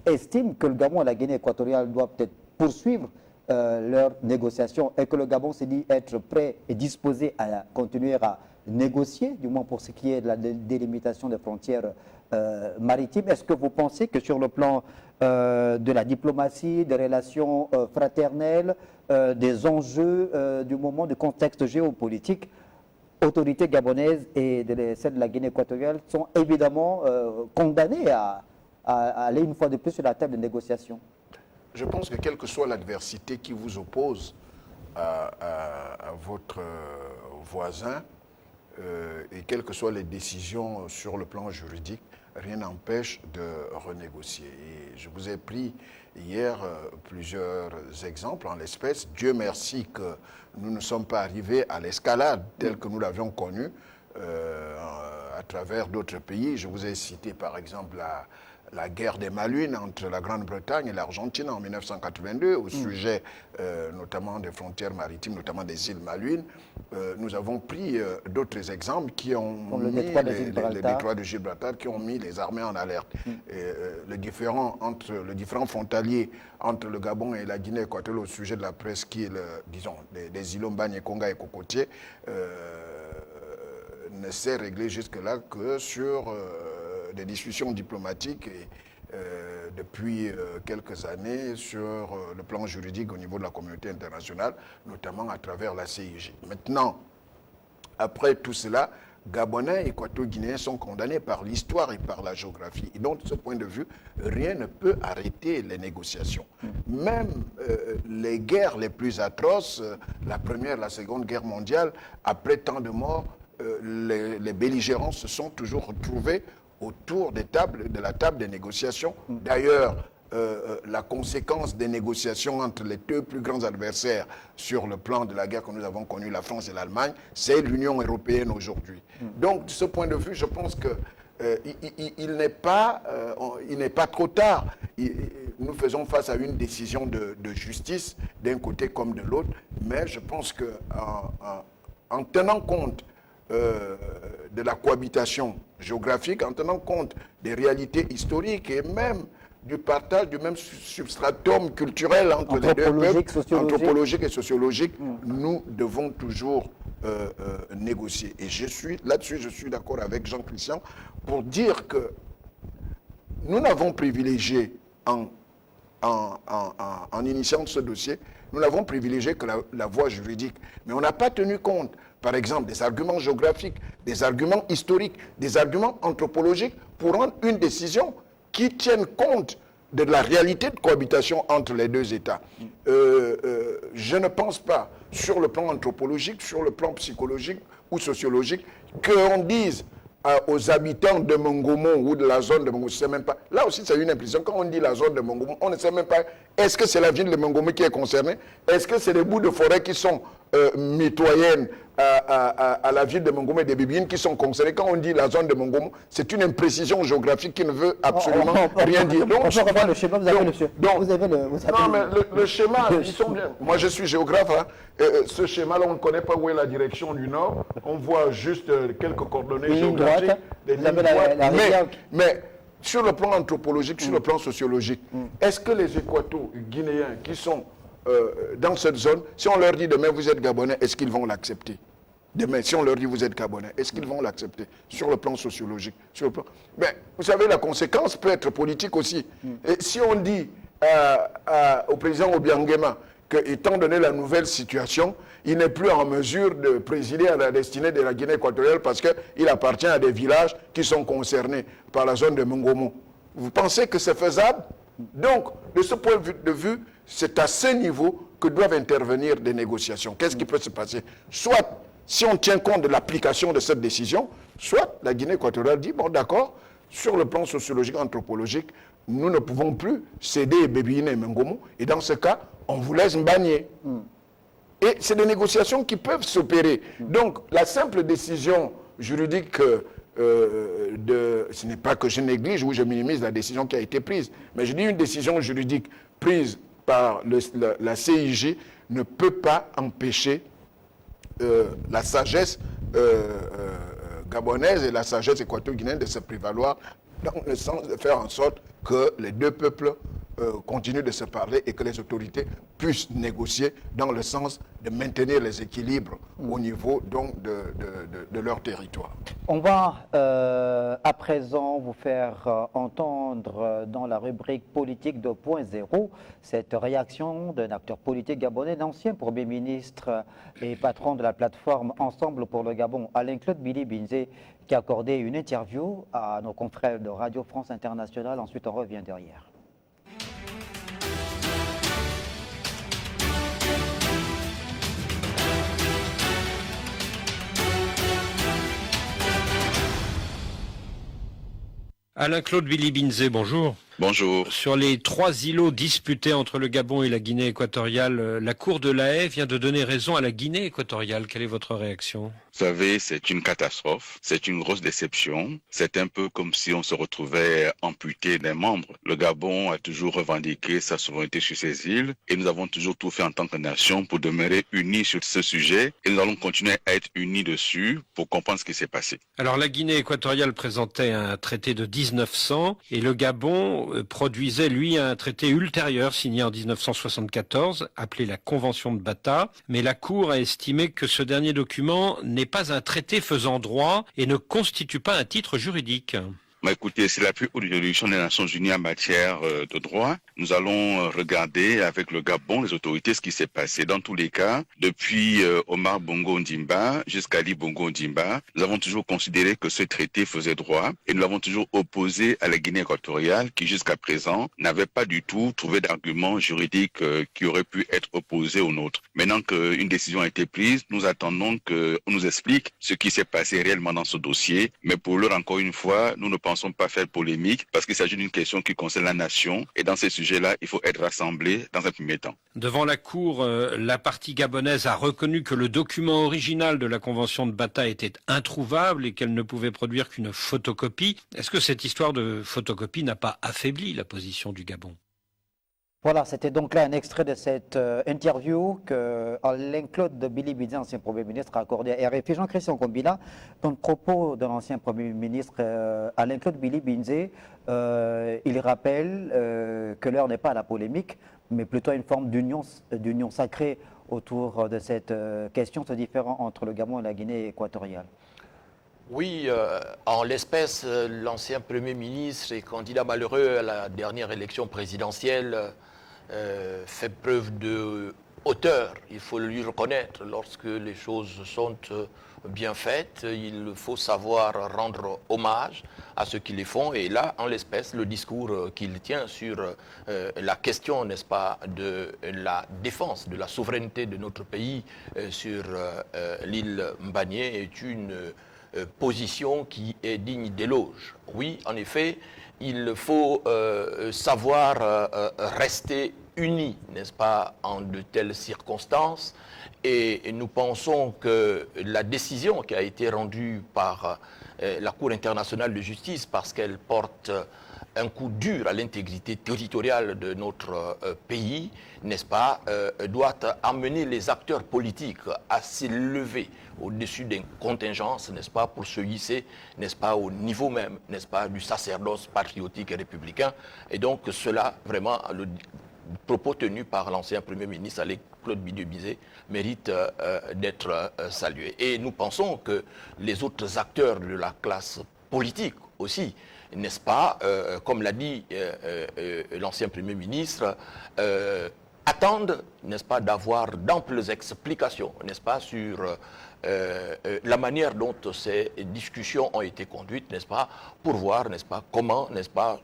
estime que le Gabon et la Guinée équatoriale doivent peut-être poursuivre leurs négociations et que le Gabon s'est dit être prêt et disposé à continuer à négocier, du moins pour ce qui est de la délimitation des frontières maritimes. Est-ce que vous pensez que sur le plan de la diplomatie, des relations fraternelles, des enjeux du moment, du contexte géopolitique, autorités gabonaises et celles de la Guinée équatoriale sont évidemment condamnées à aller une fois de plus sur la table de négociation? Je pense que quelle que soit l'adversité qui vous oppose à votre voisin, et quelles que soient les décisions sur le plan juridique, rien n'empêche de renégocier. Et je vous ai pris hier plusieurs exemples en l'espèce. Dieu merci que nous ne sommes pas arrivés à l'escalade telle que nous l'avions connue à travers d'autres pays. Je vous ai cité par exemple la guerre des Malouines entre la Grande-Bretagne et l'Argentine en 1982, au sujet notamment des frontières maritimes, notamment des îles Malouines. Nous avons pris d'autres exemples qui ont mis le détroit de Gibraltar, qui ont mis les armées en alerte. Le différent frontalier entre le Gabon et la Guinée équatoriale au sujet de la presqu'île, disons, des îlots Mbagné, Konga et Cocotier, ne s'est réglé jusque-là que sur des discussions diplomatiques et depuis quelques années sur le plan juridique au niveau de la communauté internationale, notamment à travers la CIJ. Maintenant, après tout cela, Gabonais et Équato-Guinéens sont condamnés par l'histoire et par la géographie. Et donc, de ce point de vue, rien ne peut arrêter les négociations. Même les guerres les plus atroces, la Première, la Seconde Guerre mondiale, après tant de morts, les belligérants se sont toujours retrouvés autour de la table des négociations. D'ailleurs, la conséquence des négociations entre les deux plus grands adversaires sur le plan de la guerre que nous avons connue, la France et l'Allemagne, c'est l'Union européenne aujourd'hui. Donc, de ce point de vue, je pense que il n'est pas trop tard. Nous faisons face à une décision de justice d'un côté comme de l'autre, mais je pense qu'en tenant compte de la cohabitation géographique, en tenant compte des réalités historiques et même du partage du même substratum culturel entre les deux peuples, anthropologique et sociologique, nous devons toujours négocier. Et là-dessus, je suis d'accord avec Jean-Christian pour dire que nous n'avons privilégié en initiant ce dossier, nous n'avons privilégié que la voie juridique. Mais on n'a pas tenu compte, par exemple, des arguments géographiques, des arguments historiques, des arguments anthropologiques pour rendre une décision qui tienne compte de la réalité de cohabitation entre les deux États. Je ne pense pas, sur le plan anthropologique, sur le plan psychologique ou sociologique, qu'on dise aux habitants de Mongomo ou de la zone de Mongomo, je ne sais même pas. Là aussi, c'est une impression. Quand on dit la zone de Mongomo, on ne sait même pas, est-ce que c'est la ville de Mongomo qui est concernée? Est-ce que c'est les bouts de forêt qui sont mitoyennes à la ville de Mongomo et des Bibines qui sont concernés? Quand on dit la zone de Mongomo, c'est une imprécision géographique qui ne veut absolument rien dire. Donc, on peut revoir le schéma, vous avez non, mais le schéma, ils sont bien. Moi, je suis géographe. Hein. Ce schéma-là, on ne connaît pas où est la direction du nord. On voit juste quelques coordonnées géographiques. Des lignes droites. Mais sur le plan anthropologique, sur le plan sociologique, est-ce que les Équato-Guinéens qui sont dans cette zone, si on leur dit demain vous êtes Gabonais, est-ce qu'ils vont l'accepter? Demain, si on leur dit vous êtes Gabonais, est-ce qu'ils vont l'accepter sur le plan sociologique? Mais vous savez, la conséquence peut être politique aussi. Et si on dit au président Obiangema que, étant donné la nouvelle situation, il n'est plus en mesure de présider à la destinée de la Guinée équatoriale parce qu'il appartient à des villages qui sont concernés par la zone de Mongomo. Vous pensez que c'est faisable? Donc, de ce point de vue, c'est à ce niveau que doivent intervenir des négociations. Qu'est-ce qui peut se passer? Soit, si on tient compte de l'application de cette décision, soit la Guinée équatoriale dit, bon d'accord, sur le plan sociologique, anthropologique, nous ne pouvons plus céder Bébine et Mongomo, et dans ce cas, on vous laisse Mbagné. Et c'est des négociations qui peuvent s'opérer. Donc, la simple décision juridique ce n'est pas que je néglige ou je minimise la décision qui a été prise, mais je dis une décision juridique prise par la CIJ ne peut pas empêcher la sagesse gabonaise et la sagesse équato-guinéenne de se prévaloir dans le sens de faire en sorte que les deux peuples continuent de se parler et que les autorités puissent négocier dans le sens de maintenir les équilibres au niveau donc de leur territoire. On va à présent vous faire entendre dans la rubrique politique 2.0 cette réaction d'un acteur politique gabonais, l'ancien Premier ministre et patron de la plateforme Ensemble pour le Gabon, Alain-Claude Billy-Binze, qui a accordé une interview à nos confrères de Radio France Internationale. Ensuite, on revient derrière. Alain-Claude Billy-Binze, bonjour. Bonjour. Sur les 3 îlots disputés entre le Gabon et la Guinée équatoriale, la Cour de La Haye vient de donner raison à la Guinée équatoriale. Quelle est votre réaction ? Vous savez, c'est une catastrophe, c'est une grosse déception. C'est un peu comme si on se retrouvait amputé d'un membre. Le Gabon a toujours revendiqué sa souveraineté sur ses îles et nous avons toujours tout fait en tant que nation pour demeurer unis sur ce sujet et nous allons continuer à être unis dessus pour comprendre ce qui s'est passé. Alors la Guinée équatoriale présentait un traité de 1900 et le Gabon produisait, lui, un traité ultérieur signé en 1974, appelé la Convention de Bata. Mais la Cour a estimé que ce dernier document n'est pas un traité faisant droit et ne constitue pas un titre juridique. Écoutez, c'est la plus haute juridiction des Nations Unies en matière de droit. Nous allons regarder avec le Gabon, les autorités, ce qui s'est passé. Dans tous les cas, depuis Omar Bongo Ondimba jusqu'à Ali Bongo Ondimba, nous avons toujours considéré que ce traité faisait droit et nous l'avons toujours opposé à la Guinée équatoriale qui, jusqu'à présent, n'avait pas du tout trouvé d'argument juridique qui aurait pu être opposé au nôtre. Maintenant qu'une décision a été prise, nous attendons qu'on nous explique ce qui s'est passé réellement dans ce dossier. Mais pour l'heure, encore une fois, nous ne pensons pas faire polémique parce qu'il s'agit d'une question qui concerne la nation et dans ces sujets-là, il faut être rassemblés dans un premier temps. Devant la Cour, la partie gabonaise a reconnu que le document original de la Convention de Bata était introuvable et qu'elle ne pouvait produire qu'une photocopie. Est-ce que cette histoire de photocopie n'a pas affaibli la position du Gabon ? Voilà, c'était donc là un extrait de cette interview que Alain-Claude Bilibinzé, ancien Premier ministre, a accordé à RFI. Jean-Christian Kombila, dans le propos de l'ancien Premier ministre Alain-Claude Bilibinzé, il rappelle que l'heure n'est pas à la polémique, mais plutôt à une forme d'union sacrée autour de cette question, ce différend entre le Gabon et la Guinée équatoriale. Oui, en l'espèce, l'ancien Premier ministre et candidat malheureux à la dernière élection présidentielle fait preuve de hauteur, il faut lui reconnaître. Lorsque les choses sont bien faites, il faut savoir rendre hommage à ceux qui les font. Et là, en l'espèce, le discours qu'il tient sur la question, n'est-ce pas, de la défense de la souveraineté de notre pays sur l'île Mbagné est une position qui est digne d'éloge. Oui, en effet, il faut savoir rester unis, n'est-ce pas, en de telles circonstances. Et nous pensons que la décision qui a été rendue par la Cour internationale de justice, parce qu'elle porte un coup dur à l'intégrité territoriale de notre pays, n'est-ce pas, doit amener les acteurs politiques à s'élever au-dessus des contingences, n'est-ce pas, pour se hisser, n'est-ce pas, au niveau même, n'est-ce pas, du sacerdoce patriotique et républicain. Et donc cela, vraiment, le propos tenu par l'ancien Premier ministre Alain-Claude Bilibinzé mérite d'être salué. Et nous pensons que les autres acteurs de la classe politique aussi, n'est-ce pas, comme l'a dit l'ancien Premier ministre, attendent, n'est-ce pas, d'avoir d'amples explications, n'est-ce pas, sur la manière dont ces discussions ont été conduites, n'est-ce pas, pour voir, n'est-ce pas, comment, n'est-ce pas,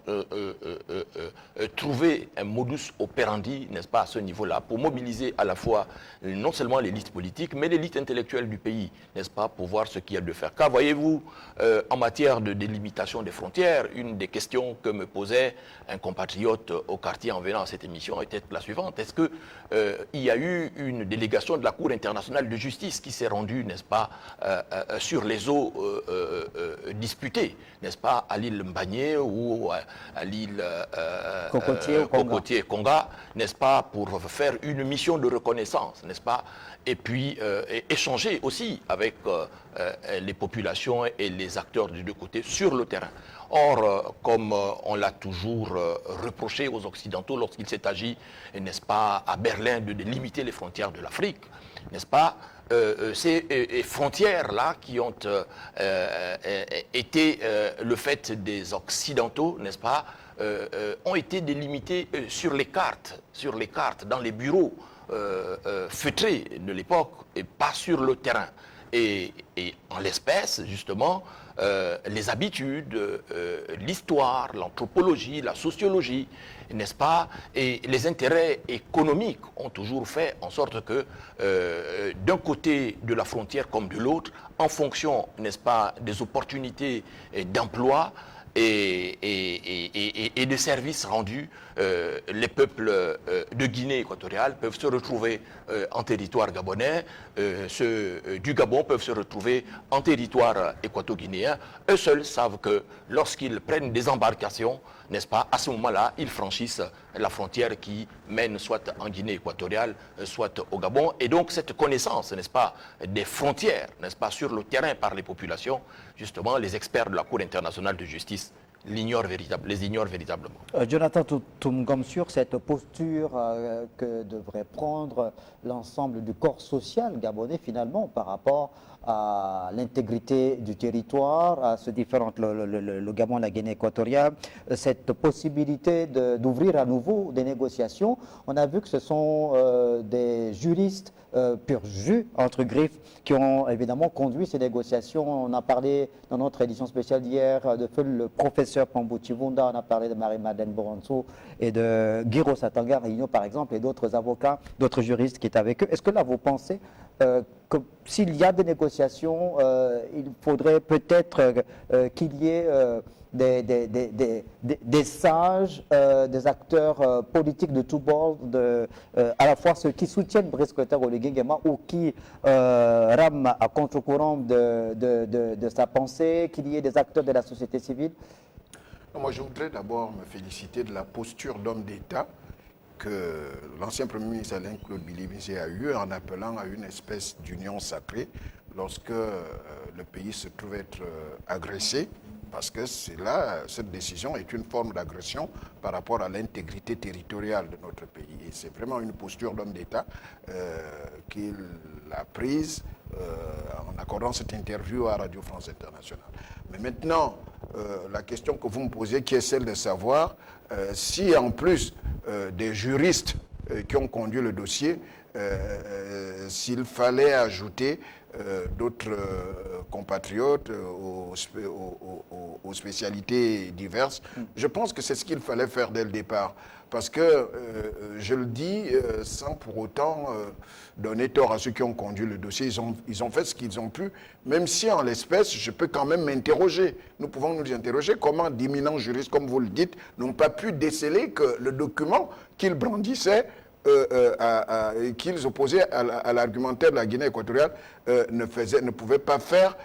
trouver un modus operandi, n'est-ce pas, à ce niveau-là, pour mobiliser à la fois non seulement l'élite politique, mais l'élite intellectuelle du pays, n'est-ce pas, pour voir ce qu'il y a de faire. Car voyez-vous, en matière de délimitation des frontières, une des questions que me posait un compatriote au quartier en venant à cette émission était la suivante. Est-ce qu'il y a eu une délégation de la Cour internationale de justice qui s'est rendue, n'est-ce pas, sur les eaux disputées, n'est-ce pas, à l'île Mbagné ou à l'île Cocotier-Konga, n'est-ce pas, pour faire une mission de reconnaissance, n'est-ce pas, et puis échanger aussi avec les populations et les acteurs des deux côtés sur le terrain. Or, comme on l'a toujours reproché aux Occidentaux lorsqu'il s'est agi, n'est-ce pas, à Berlin de limiter les frontières de l'Afrique, n'est-ce pas, ces frontières-là qui ont été le fait des Occidentaux, n'est-ce pas, ont été délimitées sur les cartes, dans les bureaux feutrés de l'époque et pas sur le terrain. Et en l'espèce, justement, les habitudes, l'histoire, l'anthropologie, la sociologie, n'est-ce pas, et les intérêts économiques ont toujours fait en sorte que d'un côté de la frontière comme de l'autre, en fonction, n'est-ce pas, des opportunités d'emploi, et de services rendus, les peuples de Guinée équatoriale peuvent se retrouver en territoire gabonais, ceux du Gabon peuvent se retrouver en territoire équato-guinéen. Eux seuls savent que lorsqu'ils prennent des embarcations, n'est-ce pas, à ce moment-là, ils franchissent la frontière qui mène soit en Guinée équatoriale, soit au Gabon. Et donc cette connaissance, n'est-ce pas, des frontières, n'est-ce pas, sur le terrain par les populations, justement, les experts de la Cour internationale de justice les ignorent véritablement. Jonathan Toumgom, sur cette posture que devrait prendre l'ensemble du corps social gabonais finalement par rapport à l'intégrité du territoire, à ce différent, le Gabon, la Guinée équatoriale, cette possibilité d'ouvrir à nouveau des négociations. On a vu que ce sont des juristes pur jus, entre griffes, qui ont évidemment conduit ces négociations. On a parlé dans notre édition spéciale d'hier de feu le professeur Pambou Chivunda, on a parlé de Marie-Madeleine Boranso et de Guiro Satanga Réunion par exemple, et d'autres avocats, d'autres juristes qui étaient avec eux. Est-ce que là vous pensez que s'il y a des négociations, il faudrait peut-être qu'il y ait des sages, des acteurs politiques de tous bords, à la fois ceux qui soutiennent Brice Clotaire Oligui Nguema ou qui rament à contre-courant de sa pensée, qu'il y ait des acteurs de la société civile? Moi, je voudrais d'abord me féliciter de la posture d'homme d'État que l'ancien Premier ministre Alain Claude Billy-Bizet a eu en appelant à une espèce d'union sacrée lorsque le pays se trouve être agressé, parce que c'est là, cette décision est une forme d'agression par rapport à l'intégrité territoriale de notre pays. Et c'est vraiment une posture d'homme d'État qu'il a prise en accordant cette interview à Radio France Internationale. Mais maintenant, la question que vous me posez, qui est celle de savoir si en plus des juristes qui ont conduit le dossier, s'il fallait ajouter d'autres compatriotes aux spécialités diverses. Je pense que c'est ce qu'il fallait faire dès le départ. Parce que, je le dis sans pour autant donner tort à ceux qui ont conduit le dossier, ils ont fait ce qu'ils ont pu, même si en l'espèce, je peux quand même m'interroger. Nous pouvons nous interroger comment d'éminents juristes, comme vous le dites, n'ont pas pu déceler que le document qu'ils brandissaient, qu'ils opposaient à l'argumentaire de la Guinée équatoriale ne pouvait pas faire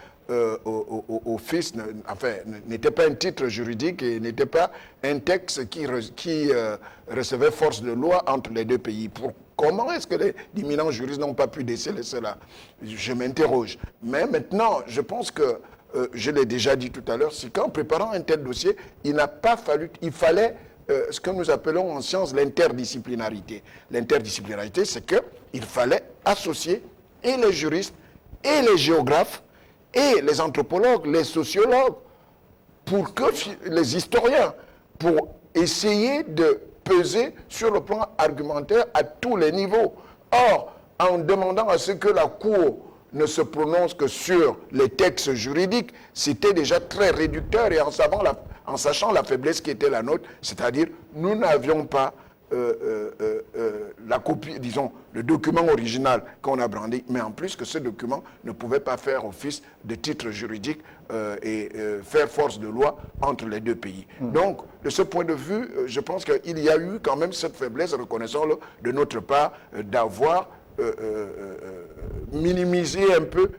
office, enfin, n'était pas un titre juridique et n'était pas un texte qui recevait force de loi entre les deux pays. Comment est-ce que les éminents juristes n'ont pas pu déceler cela? Je m'interroge. Mais maintenant, je pense que, je l'ai déjà dit tout à l'heure, c'est qu'en préparant un tel dossier, il fallait ce que nous appelons en science l'interdisciplinarité. L'interdisciplinarité, c'est qu'il fallait associer et les juristes, et les géographes, et les anthropologues, les sociologues, pour que les historiens, pour essayer de peser sur le plan argumentaire à tous les niveaux. Or, en demandant à ce que la Cour ne se prononce que sur les textes juridiques, c'était déjà très réducteur, et en sachant la faiblesse qui était la nôtre, c'est-à-dire nous n'avions pas la copie, disons, le document original qu'on a brandi, mais en plus que ce document ne pouvait pas faire office de titre juridique et faire force de loi entre les deux pays. Donc, de ce point de vue, je pense qu'il y a eu quand même cette faiblesse, reconnaissons-le, de notre part, d'avoir minimisé un peu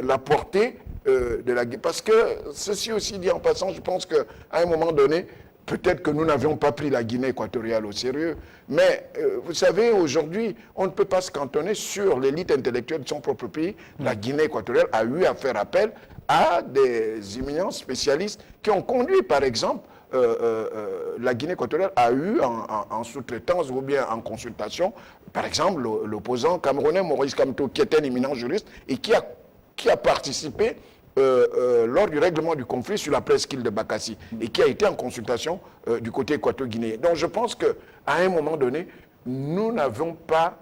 la portée de la Guinée. Parce que, ceci aussi dit en passant, je pense qu'à un moment donné, peut-être que nous n'avions pas pris la Guinée équatoriale au sérieux. Mais, vous savez, aujourd'hui, on ne peut pas se cantonner sur l'élite intellectuelle de son propre pays. La Guinée équatoriale a eu à faire appel à des éminents spécialistes qui ont conduit, par exemple, la Guinée équatoriale a eu en sous-traitance ou bien en consultation, par exemple, l'opposant camerounais Maurice Kamto, qui était un éminent juriste et qui a participé lors du règlement du conflit sur la presqu'île de Bakassi et qui a été en consultation du côté équato-guinéen. Donc je pense qu'à un moment donné, nous n'avons pas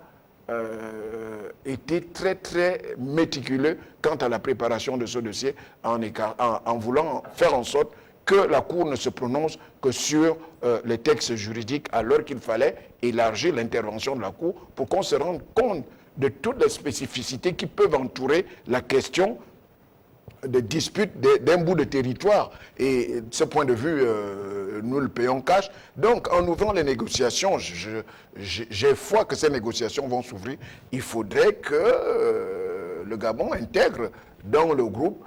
été très très méticuleux quant à la préparation de ce dossier en voulant faire en sorte que la Cour ne se prononce que sur les textes juridiques, alors qu'il fallait élargir l'intervention de la Cour pour qu'on se rende compte de toutes les spécificités qui peuvent entourer la question de dispute d'un bout de territoire. Et de ce point de vue, nous le payons cash. Donc, en ouvrant les négociations, j'ai foi que ces négociations vont s'ouvrir. Il faudrait que le Gabon intègre dans le groupe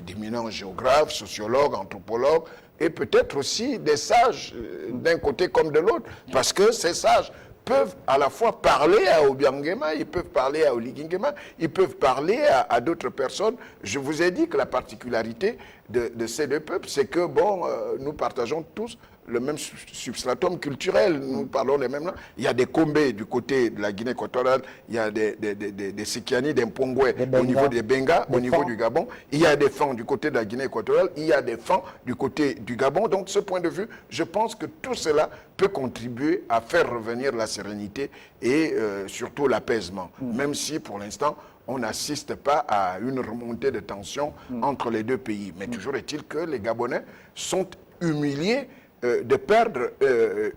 d'éminents géographes, sociologues, anthropologues, et peut-être aussi des sages d'un côté comme de l'autre. Parce que ces sages peuvent à la fois parler à Obiang Nguema, ils peuvent parler à Oligui Nguema, ils peuvent parler à d'autres personnes. Je vous ai dit que la particularité de ces deux peuples, c'est que, bon, nous partageons tous le même substratum culturel, nous parlons les mêmes langues. Il y a des Kombé du côté de la Guinée équatoriale, il y a des Sikiani, des Mpongwe au niveau des Benga, au niveau du Gabon, il y a des Fans du côté de la Guinée équatoriale, il y a des Fans du côté du Gabon. Donc, de ce point de vue, je pense que tout cela peut contribuer à faire revenir la sérénité et surtout l'apaisement, même si pour l'instant, on n'assiste pas à une remontée de tension entre les deux pays. Mais toujours est-il que les Gabonais sont humiliés de perdre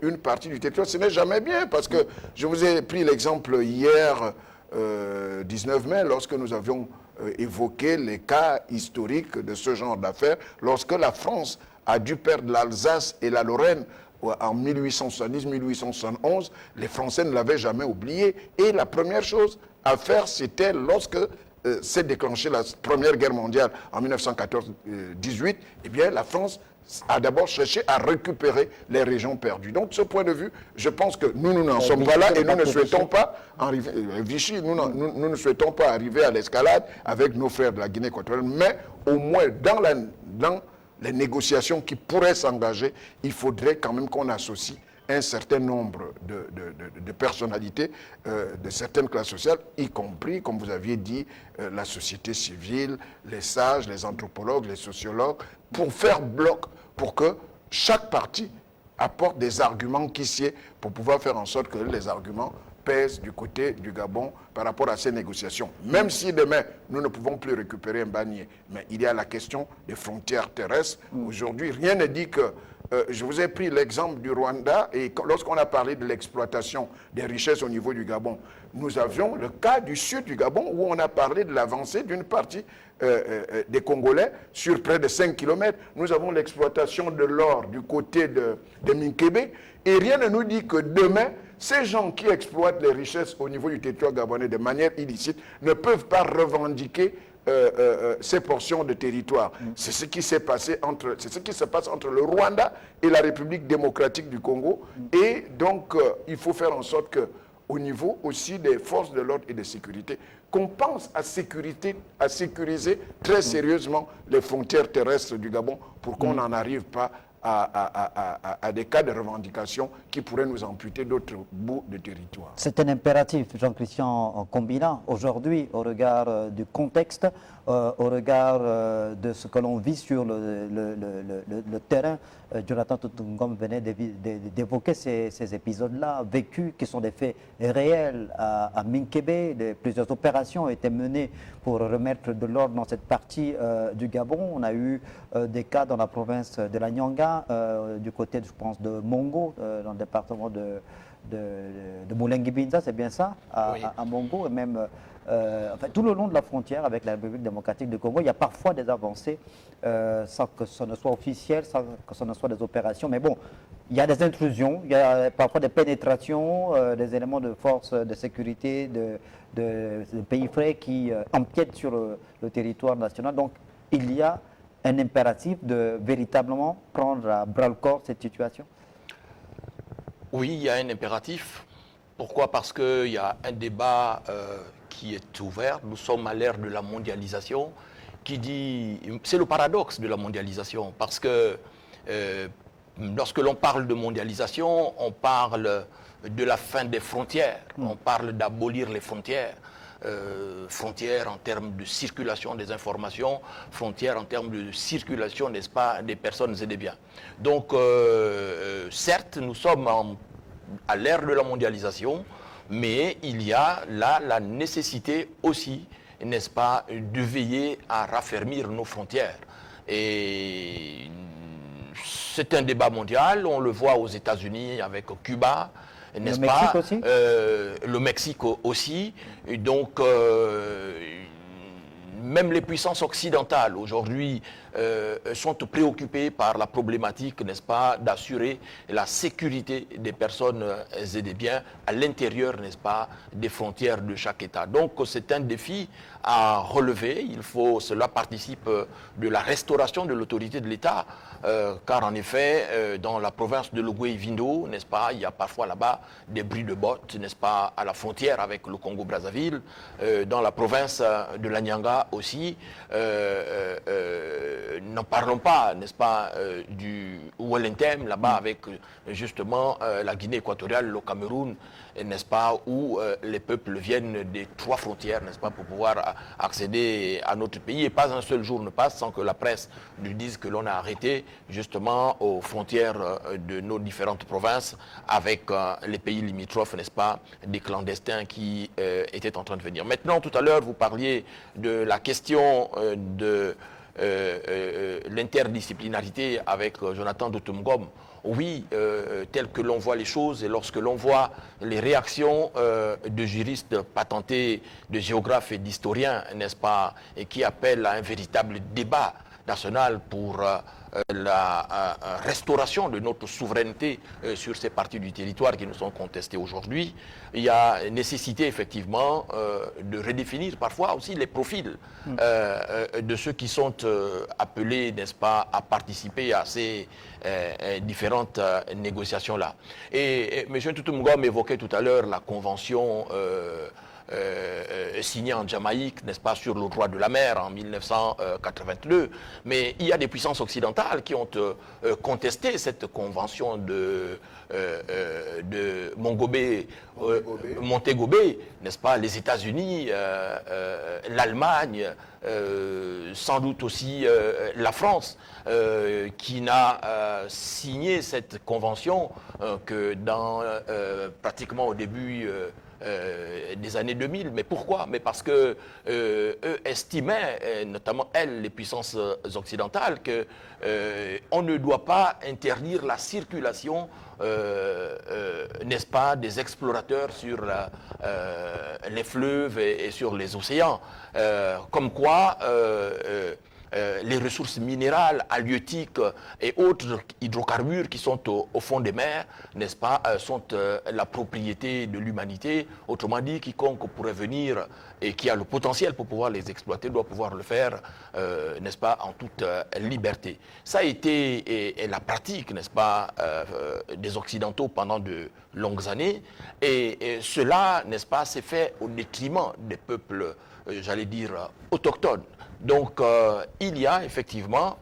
une partie du territoire. Ce n'est jamais bien, parce que je vous ai pris l'exemple hier, 19 mai, lorsque nous avions évoqué les cas historiques de ce genre d'affaires, lorsque la France a dû perdre l'Alsace et la Lorraine en 1870-1871, les Français ne l'avaient jamais oublié. Et la première chose à faire, c'était lorsque s'est déclenchée la Première Guerre mondiale en 1914-18, eh bien la France a d'abord cherché à récupérer les régions perdues. Donc, de ce point de vue, je pense que nous n'en sommes pas là et nous ne souhaitons pas arriver, Vichy, nous ne souhaitons pas arriver à l'escalade avec nos frères de la Guinée équatoriale, mais au moins dans les négociations qui pourraient s'engager, il faudrait quand même qu'on associe un certain nombre de personnalités de certaines classes sociales, y compris, comme vous aviez dit, la société civile, les sages, les anthropologues, les sociologues, pour faire bloc, pour que chaque parti apporte des arguments qui sied pour pouvoir faire en sorte que les arguments pèsent du côté du Gabon par rapport à ces négociations. Même si demain, nous ne pouvons plus récupérer un Bannier, mais il y a la question des frontières terrestres. Aujourd'hui, rien ne dit que je vous ai pris l'exemple du Rwanda et lorsqu'on a parlé de l'exploitation des richesses au niveau du Gabon, nous avions le cas du sud du Gabon où on a parlé de l'avancée d'une partie des Congolais sur près de 5 km. Nous avons l'exploitation de l'or du côté de Minkébé et rien ne nous dit que demain, ces gens qui exploitent les richesses au niveau du territoire gabonais de manière illicite ne peuvent pas revendiquer ces portions de territoire. C'est ce qui s'est passé c'est ce qui se passe entre le Rwanda et la République démocratique du Congo. Et donc, il faut faire en sorte que, au niveau aussi des forces de l'ordre et de sécurité, qu'on pense à sécuriser très sérieusement les frontières terrestres du Gabon pour qu'on n'en arrive pas à des cas de revendication qui pourraient nous amputer d'autres bouts de territoire. C'est un impératif, Jean-Christian Combina, aujourd'hui, au regard du contexte, au regard de ce que l'on vit sur le terrain. Jonathan Totungom venait d'évoquer ces épisodes-là, vécus, qui sont des faits réels à Minkébé. Plusieurs opérations ont été menées pour remettre de l'ordre dans cette partie du Gabon. On a eu des cas dans la province de la Nyanga, du côté, je pense, de Mongo, dans le département de Moulengi-Binza, c'est bien ça, à Mongo, et même enfin, tout le long de la frontière avec la République démocratique du Congo, il y a parfois des avancées sans que ce ne soit officiel, sans que ce ne soit des opérations. Mais bon, il y a des intrusions, il y a parfois des pénétrations, des éléments de force de sécurité de pays frères qui empiètent sur le territoire national. Donc, il y a un impératif de véritablement prendre à bras-le-corps cette situation. Oui, il y a un impératif. Pourquoi? Parce qu'il y a un débat qui est ouvert. Nous sommes à l'ère de la mondialisation, qui dit... C'est le paradoxe de la mondialisation, parce que lorsque l'on parle de mondialisation, on parle de la fin des frontières, on parle d'abolir les frontières. Frontières en termes de circulation des informations, frontières en termes de circulation, n'est-ce pas, des personnes et des biens. Donc, certes, nous sommes à l'ère de la mondialisation, mais il y a là la nécessité aussi, n'est-ce pas, de veiller à raffermir nos frontières. Et c'est un débat mondial, on le voit aux États-Unis avec Cuba, n'est-ce pas? Aussi le Mexique aussi. Et donc, même les puissances occidentales aujourd'hui sont préoccupées par la problématique, n'est-ce pas, d'assurer la sécurité des personnes et des biens à l'intérieur, n'est-ce pas, des frontières de chaque État. Donc c'est un défi à relever. Cela participe de la restauration de l'autorité de l'État, car en effet, dans la province de Logoué-Vindo, n'est-ce pas, il y a parfois là-bas des bruits de bottes, n'est-ce pas, à la frontière avec le Congo-Brazzaville. Dans la province de l'Anyanga aussi, n'en parlons pas, n'est-ce pas, du Ouellentem, là-bas avec justement la Guinée équatoriale, le Cameroun, n'est-ce pas, où les peuples viennent des 3 frontières, n'est-ce pas, pour pouvoir accéder à notre pays. Et pas un seul jour ne passe sans que la presse nous dise que l'on a arrêté justement aux frontières de nos différentes provinces avec les pays limitrophes, n'est-ce pas, des clandestins qui étaient en train de venir. Maintenant, tout à l'heure, vous parliez de la question de l'interdisciplinarité avec Jonathan Doutoumgom. Oui, tel que l'on voit les choses et lorsque l'on voit les réactions de juristes patentés, de géographes et d'historiens, n'est-ce pas, et qui appellent à un véritable débat national pour la restauration de notre souveraineté sur ces parties du territoire qui nous sont contestées aujourd'hui, il y a nécessité effectivement de redéfinir parfois aussi les profils de ceux qui sont appelés, n'est-ce pas, à participer à ces différentes négociations-là. Et M. Doutoumgom évoquait tout à l'heure la convention signé en Jamaïque, n'est-ce pas, sur le droit de la mer en 1982. Mais il y a des puissances occidentales qui ont contesté cette convention de Montego Bay, n'est-ce pas, les États-Unis, l'Allemagne, sans doute aussi la France, qui n'a signé cette convention que dans pratiquement au début des années 2000. Mais pourquoi? Mais parce que eux estimaient, notamment elles, les puissances occidentales, que on ne doit pas interdire la circulation, n'est-ce pas, des explorateurs sur les fleuves et sur les océans. Comme quoi les ressources minérales, halieutiques et autres hydrocarbures qui sont au fond des mers, n'est-ce pas, sont la propriété de l'humanité. Autrement dit, quiconque pourrait venir et qui a le potentiel pour pouvoir les exploiter doit pouvoir le faire, n'est-ce pas, en toute liberté. Ça a été la pratique, n'est-ce pas, des Occidentaux pendant de longues années. Et cela, n'est-ce pas, s'est fait au détriment des peuples, j'allais dire, autochtones. Donc, il y a effectivement,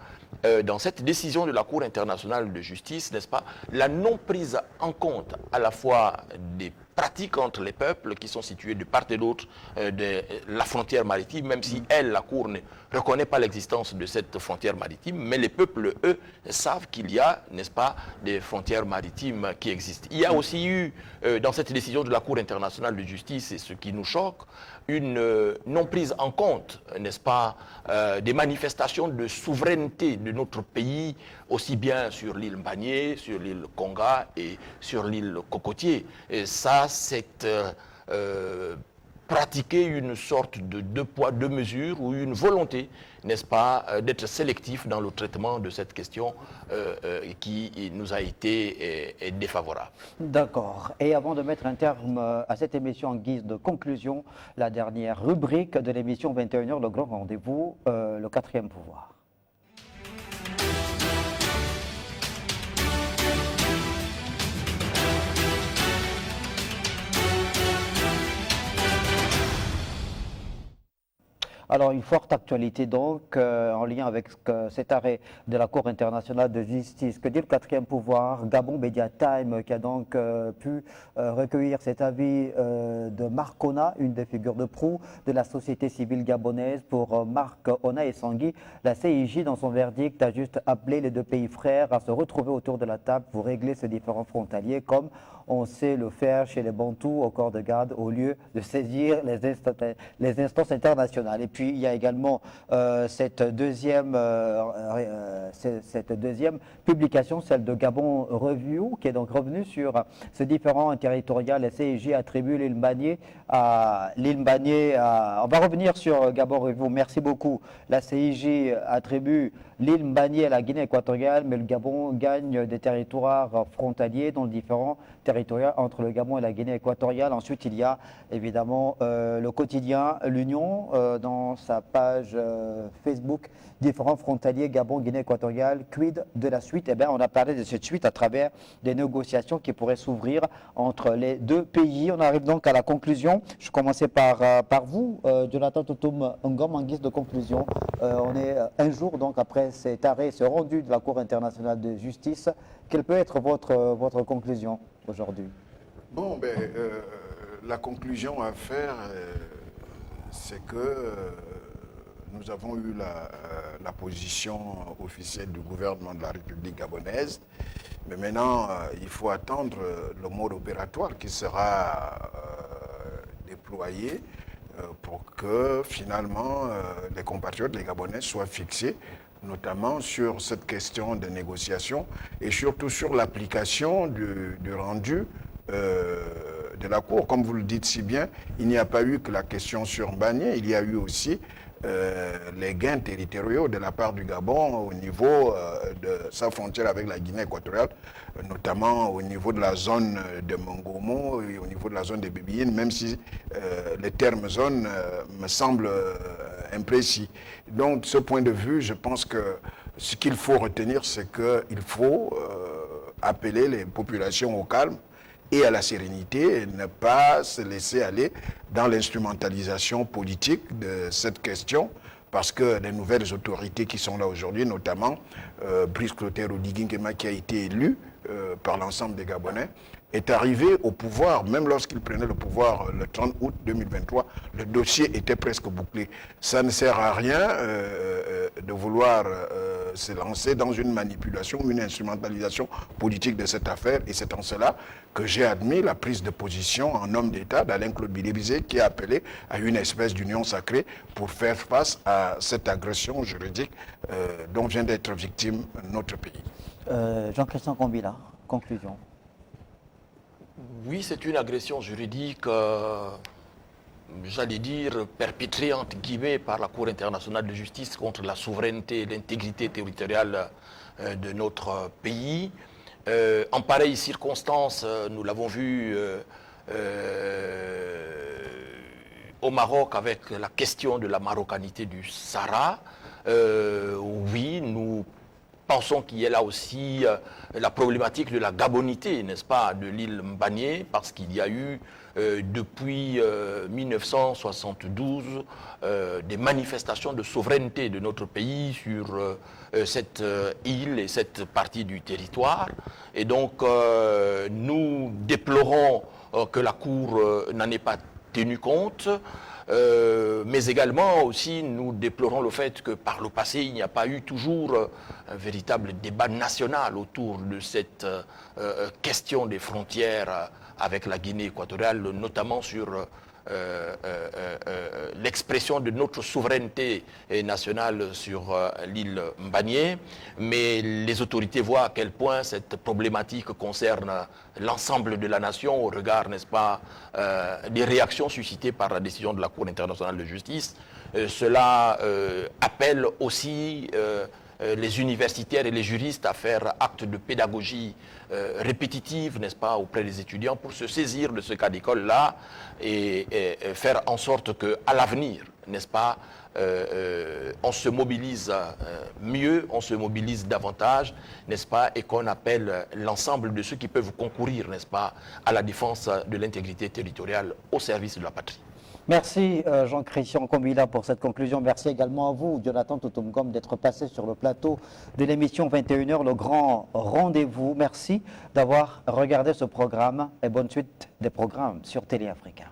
dans cette décision de la Cour internationale de justice, n'est-ce pas, la non prise en compte à la fois des pratiques entre les peuples qui sont situés de part et d'autre de la frontière maritime, même si la Cour ne reconnaît pas l'existence de cette frontière maritime, mais les peuples, eux, savent qu'il y a, n'est-ce pas, des frontières maritimes qui existent. Il y a aussi eu, dans cette décision de la Cour internationale de justice, et ce qui nous choque, une non prise en compte, n'est-ce pas, des manifestations de souveraineté de notre pays, aussi bien sur l'île Mbagné, sur l'île Konga et sur l'île Cocotier. Et ça, c'est pratiquer une sorte de 2 poids, 2 mesures ou une volonté, n'est-ce pas, d'être sélectif dans le traitement de cette question qui nous a été défavorable. D'accord. Et avant de mettre un terme à cette émission en guise de conclusion, la dernière rubrique de l'émission 21h, le grand rendez-vous, le 4e pouvoir. Alors, une forte actualité donc, en lien avec cet arrêt de la Cour internationale de justice. Que dit le 4e pouvoir? Gabon Media Time, qui a donc pu recueillir cet avis de Marc Ona, une des figures de proue de la société civile gabonaise. Pour Marc Ona et Sangui, la CIJ, dans son verdict, a juste appelé les 2 pays frères à se retrouver autour de la table pour régler ces différends frontaliers, comme on sait le faire chez les Bantous au corps de garde, au lieu de saisir les instances internationales. Et puis, puis il y a également cette deuxième publication, celle de Gabon Review, qui est donc revenue sur ce différent territorial. La CIJ attribue l'île Mbagné à l'île Mbagné. On va revenir sur Gabon Review. Merci beaucoup. La CIJ attribue l'île Mbagné à la Guinée équatoriale, mais le Gabon gagne des territoires frontaliers, dont le différent territorial entre le Gabon et la Guinée équatoriale. Ensuite, il y a évidemment le quotidien L'Union dans sa page Facebook, différents frontaliers Gabon, Guinée équatoriale, quid de la suite? Eh bien, on a parlé de cette suite à travers des négociations qui pourraient s'ouvrir entre les deux pays. On arrive donc à la conclusion. Je commençais par vous, Jonathan Toutoum Ngom, en guise de conclusion. On est un jour donc après cet arrêt, ce rendu de la Cour internationale de justice. Quelle peut être votre conclusion aujourd'hui? Bon, ben, la conclusion à faire, c'est que nous avons eu la position officielle du gouvernement de la République gabonaise, mais maintenant, il faut attendre le mode opératoire qui sera déployé pour que finalement les compatriotes, les Gabonais, soient fixés, notamment sur cette question de négociation et surtout sur l'application du rendu de la Cour. Comme vous le dites si bien, il n'y a pas eu que la question sur Mbagné, il y a eu aussi les gains territoriaux de la part du Gabon au niveau de sa frontière avec la Guinée équatoriale, notamment au niveau de la zone de Mongomo et au niveau de la zone de Bébéine, même si les termes zone me semblent imprécis. Donc, de ce point de vue, je pense que ce qu'il faut retenir, c'est qu'il faut appeler les populations au calme et à la sérénité, et ne pas se laisser aller dans l'instrumentalisation politique de cette question, parce que les nouvelles autorités qui sont là aujourd'hui, notamment Brice Clotaire Oligui-Nguema, qui a été élu par l'ensemble des Gabonais, est arrivé au pouvoir, même lorsqu'il prenait le pouvoir le 30 août 2023, le dossier était presque bouclé. Ça ne sert à rien de vouloir se lancer dans une manipulation, une instrumentalisation politique de cette affaire, et c'est en cela que j'ai admis la prise de position en homme d'État d'Alain-Claude Billy-Bizet, qui a appelé à une espèce d'union sacrée pour faire face à cette agression juridique dont vient d'être victime notre pays. Jean-Christian Combila, conclusion. Oui, c'est une agression juridique, j'allais dire, perpétrée entre guillemets par la Cour internationale de justice contre la souveraineté et l'intégrité territoriale de notre pays. En pareille circonstance, nous l'avons vu au Maroc avec la question de la marocanité du Sahara. Oui, nous pensons qu'il y a là aussi la problématique de la gabonité, n'est-ce pas, de l'île Mbagné, parce qu'il y a eu depuis 1972 des manifestations de souveraineté de notre pays sur cette île et cette partie du territoire. Et donc nous déplorons que la Cour n'en ait pas tenu compte. Mais également aussi nous déplorons le fait que par le passé il n'y a pas eu toujours un véritable débat national autour de cette question des frontières avec la Guinée équatoriale, notamment sur l'expression de notre souveraineté nationale sur l'île Mbagné, mais les autorités voient à quel point cette problématique concerne l'ensemble de la nation au regard, n'est-ce pas, des réactions suscitées par la décision de la Cour internationale de justice. Cela appelle aussi les universitaires et les juristes à faire acte de pédagogie répétitive, n'est-ce pas, auprès des étudiants pour se saisir de ce cas d'école-là et faire en sorte qu'à l'avenir, n'est-ce pas, on se mobilise mieux, on se mobilise davantage, n'est-ce pas, et qu'on appelle l'ensemble de ceux qui peuvent concourir, n'est-ce pas, à la défense de l'intégrité territoriale au service de la patrie. Merci Jean-Christian Combila pour cette conclusion. Merci également à vous, Jonathan Toutoum Ngom, d'être passé sur le plateau de l'émission 21h, le grand rendez-vous. Merci d'avoir regardé ce programme et bonne suite des programmes sur Télé Africa.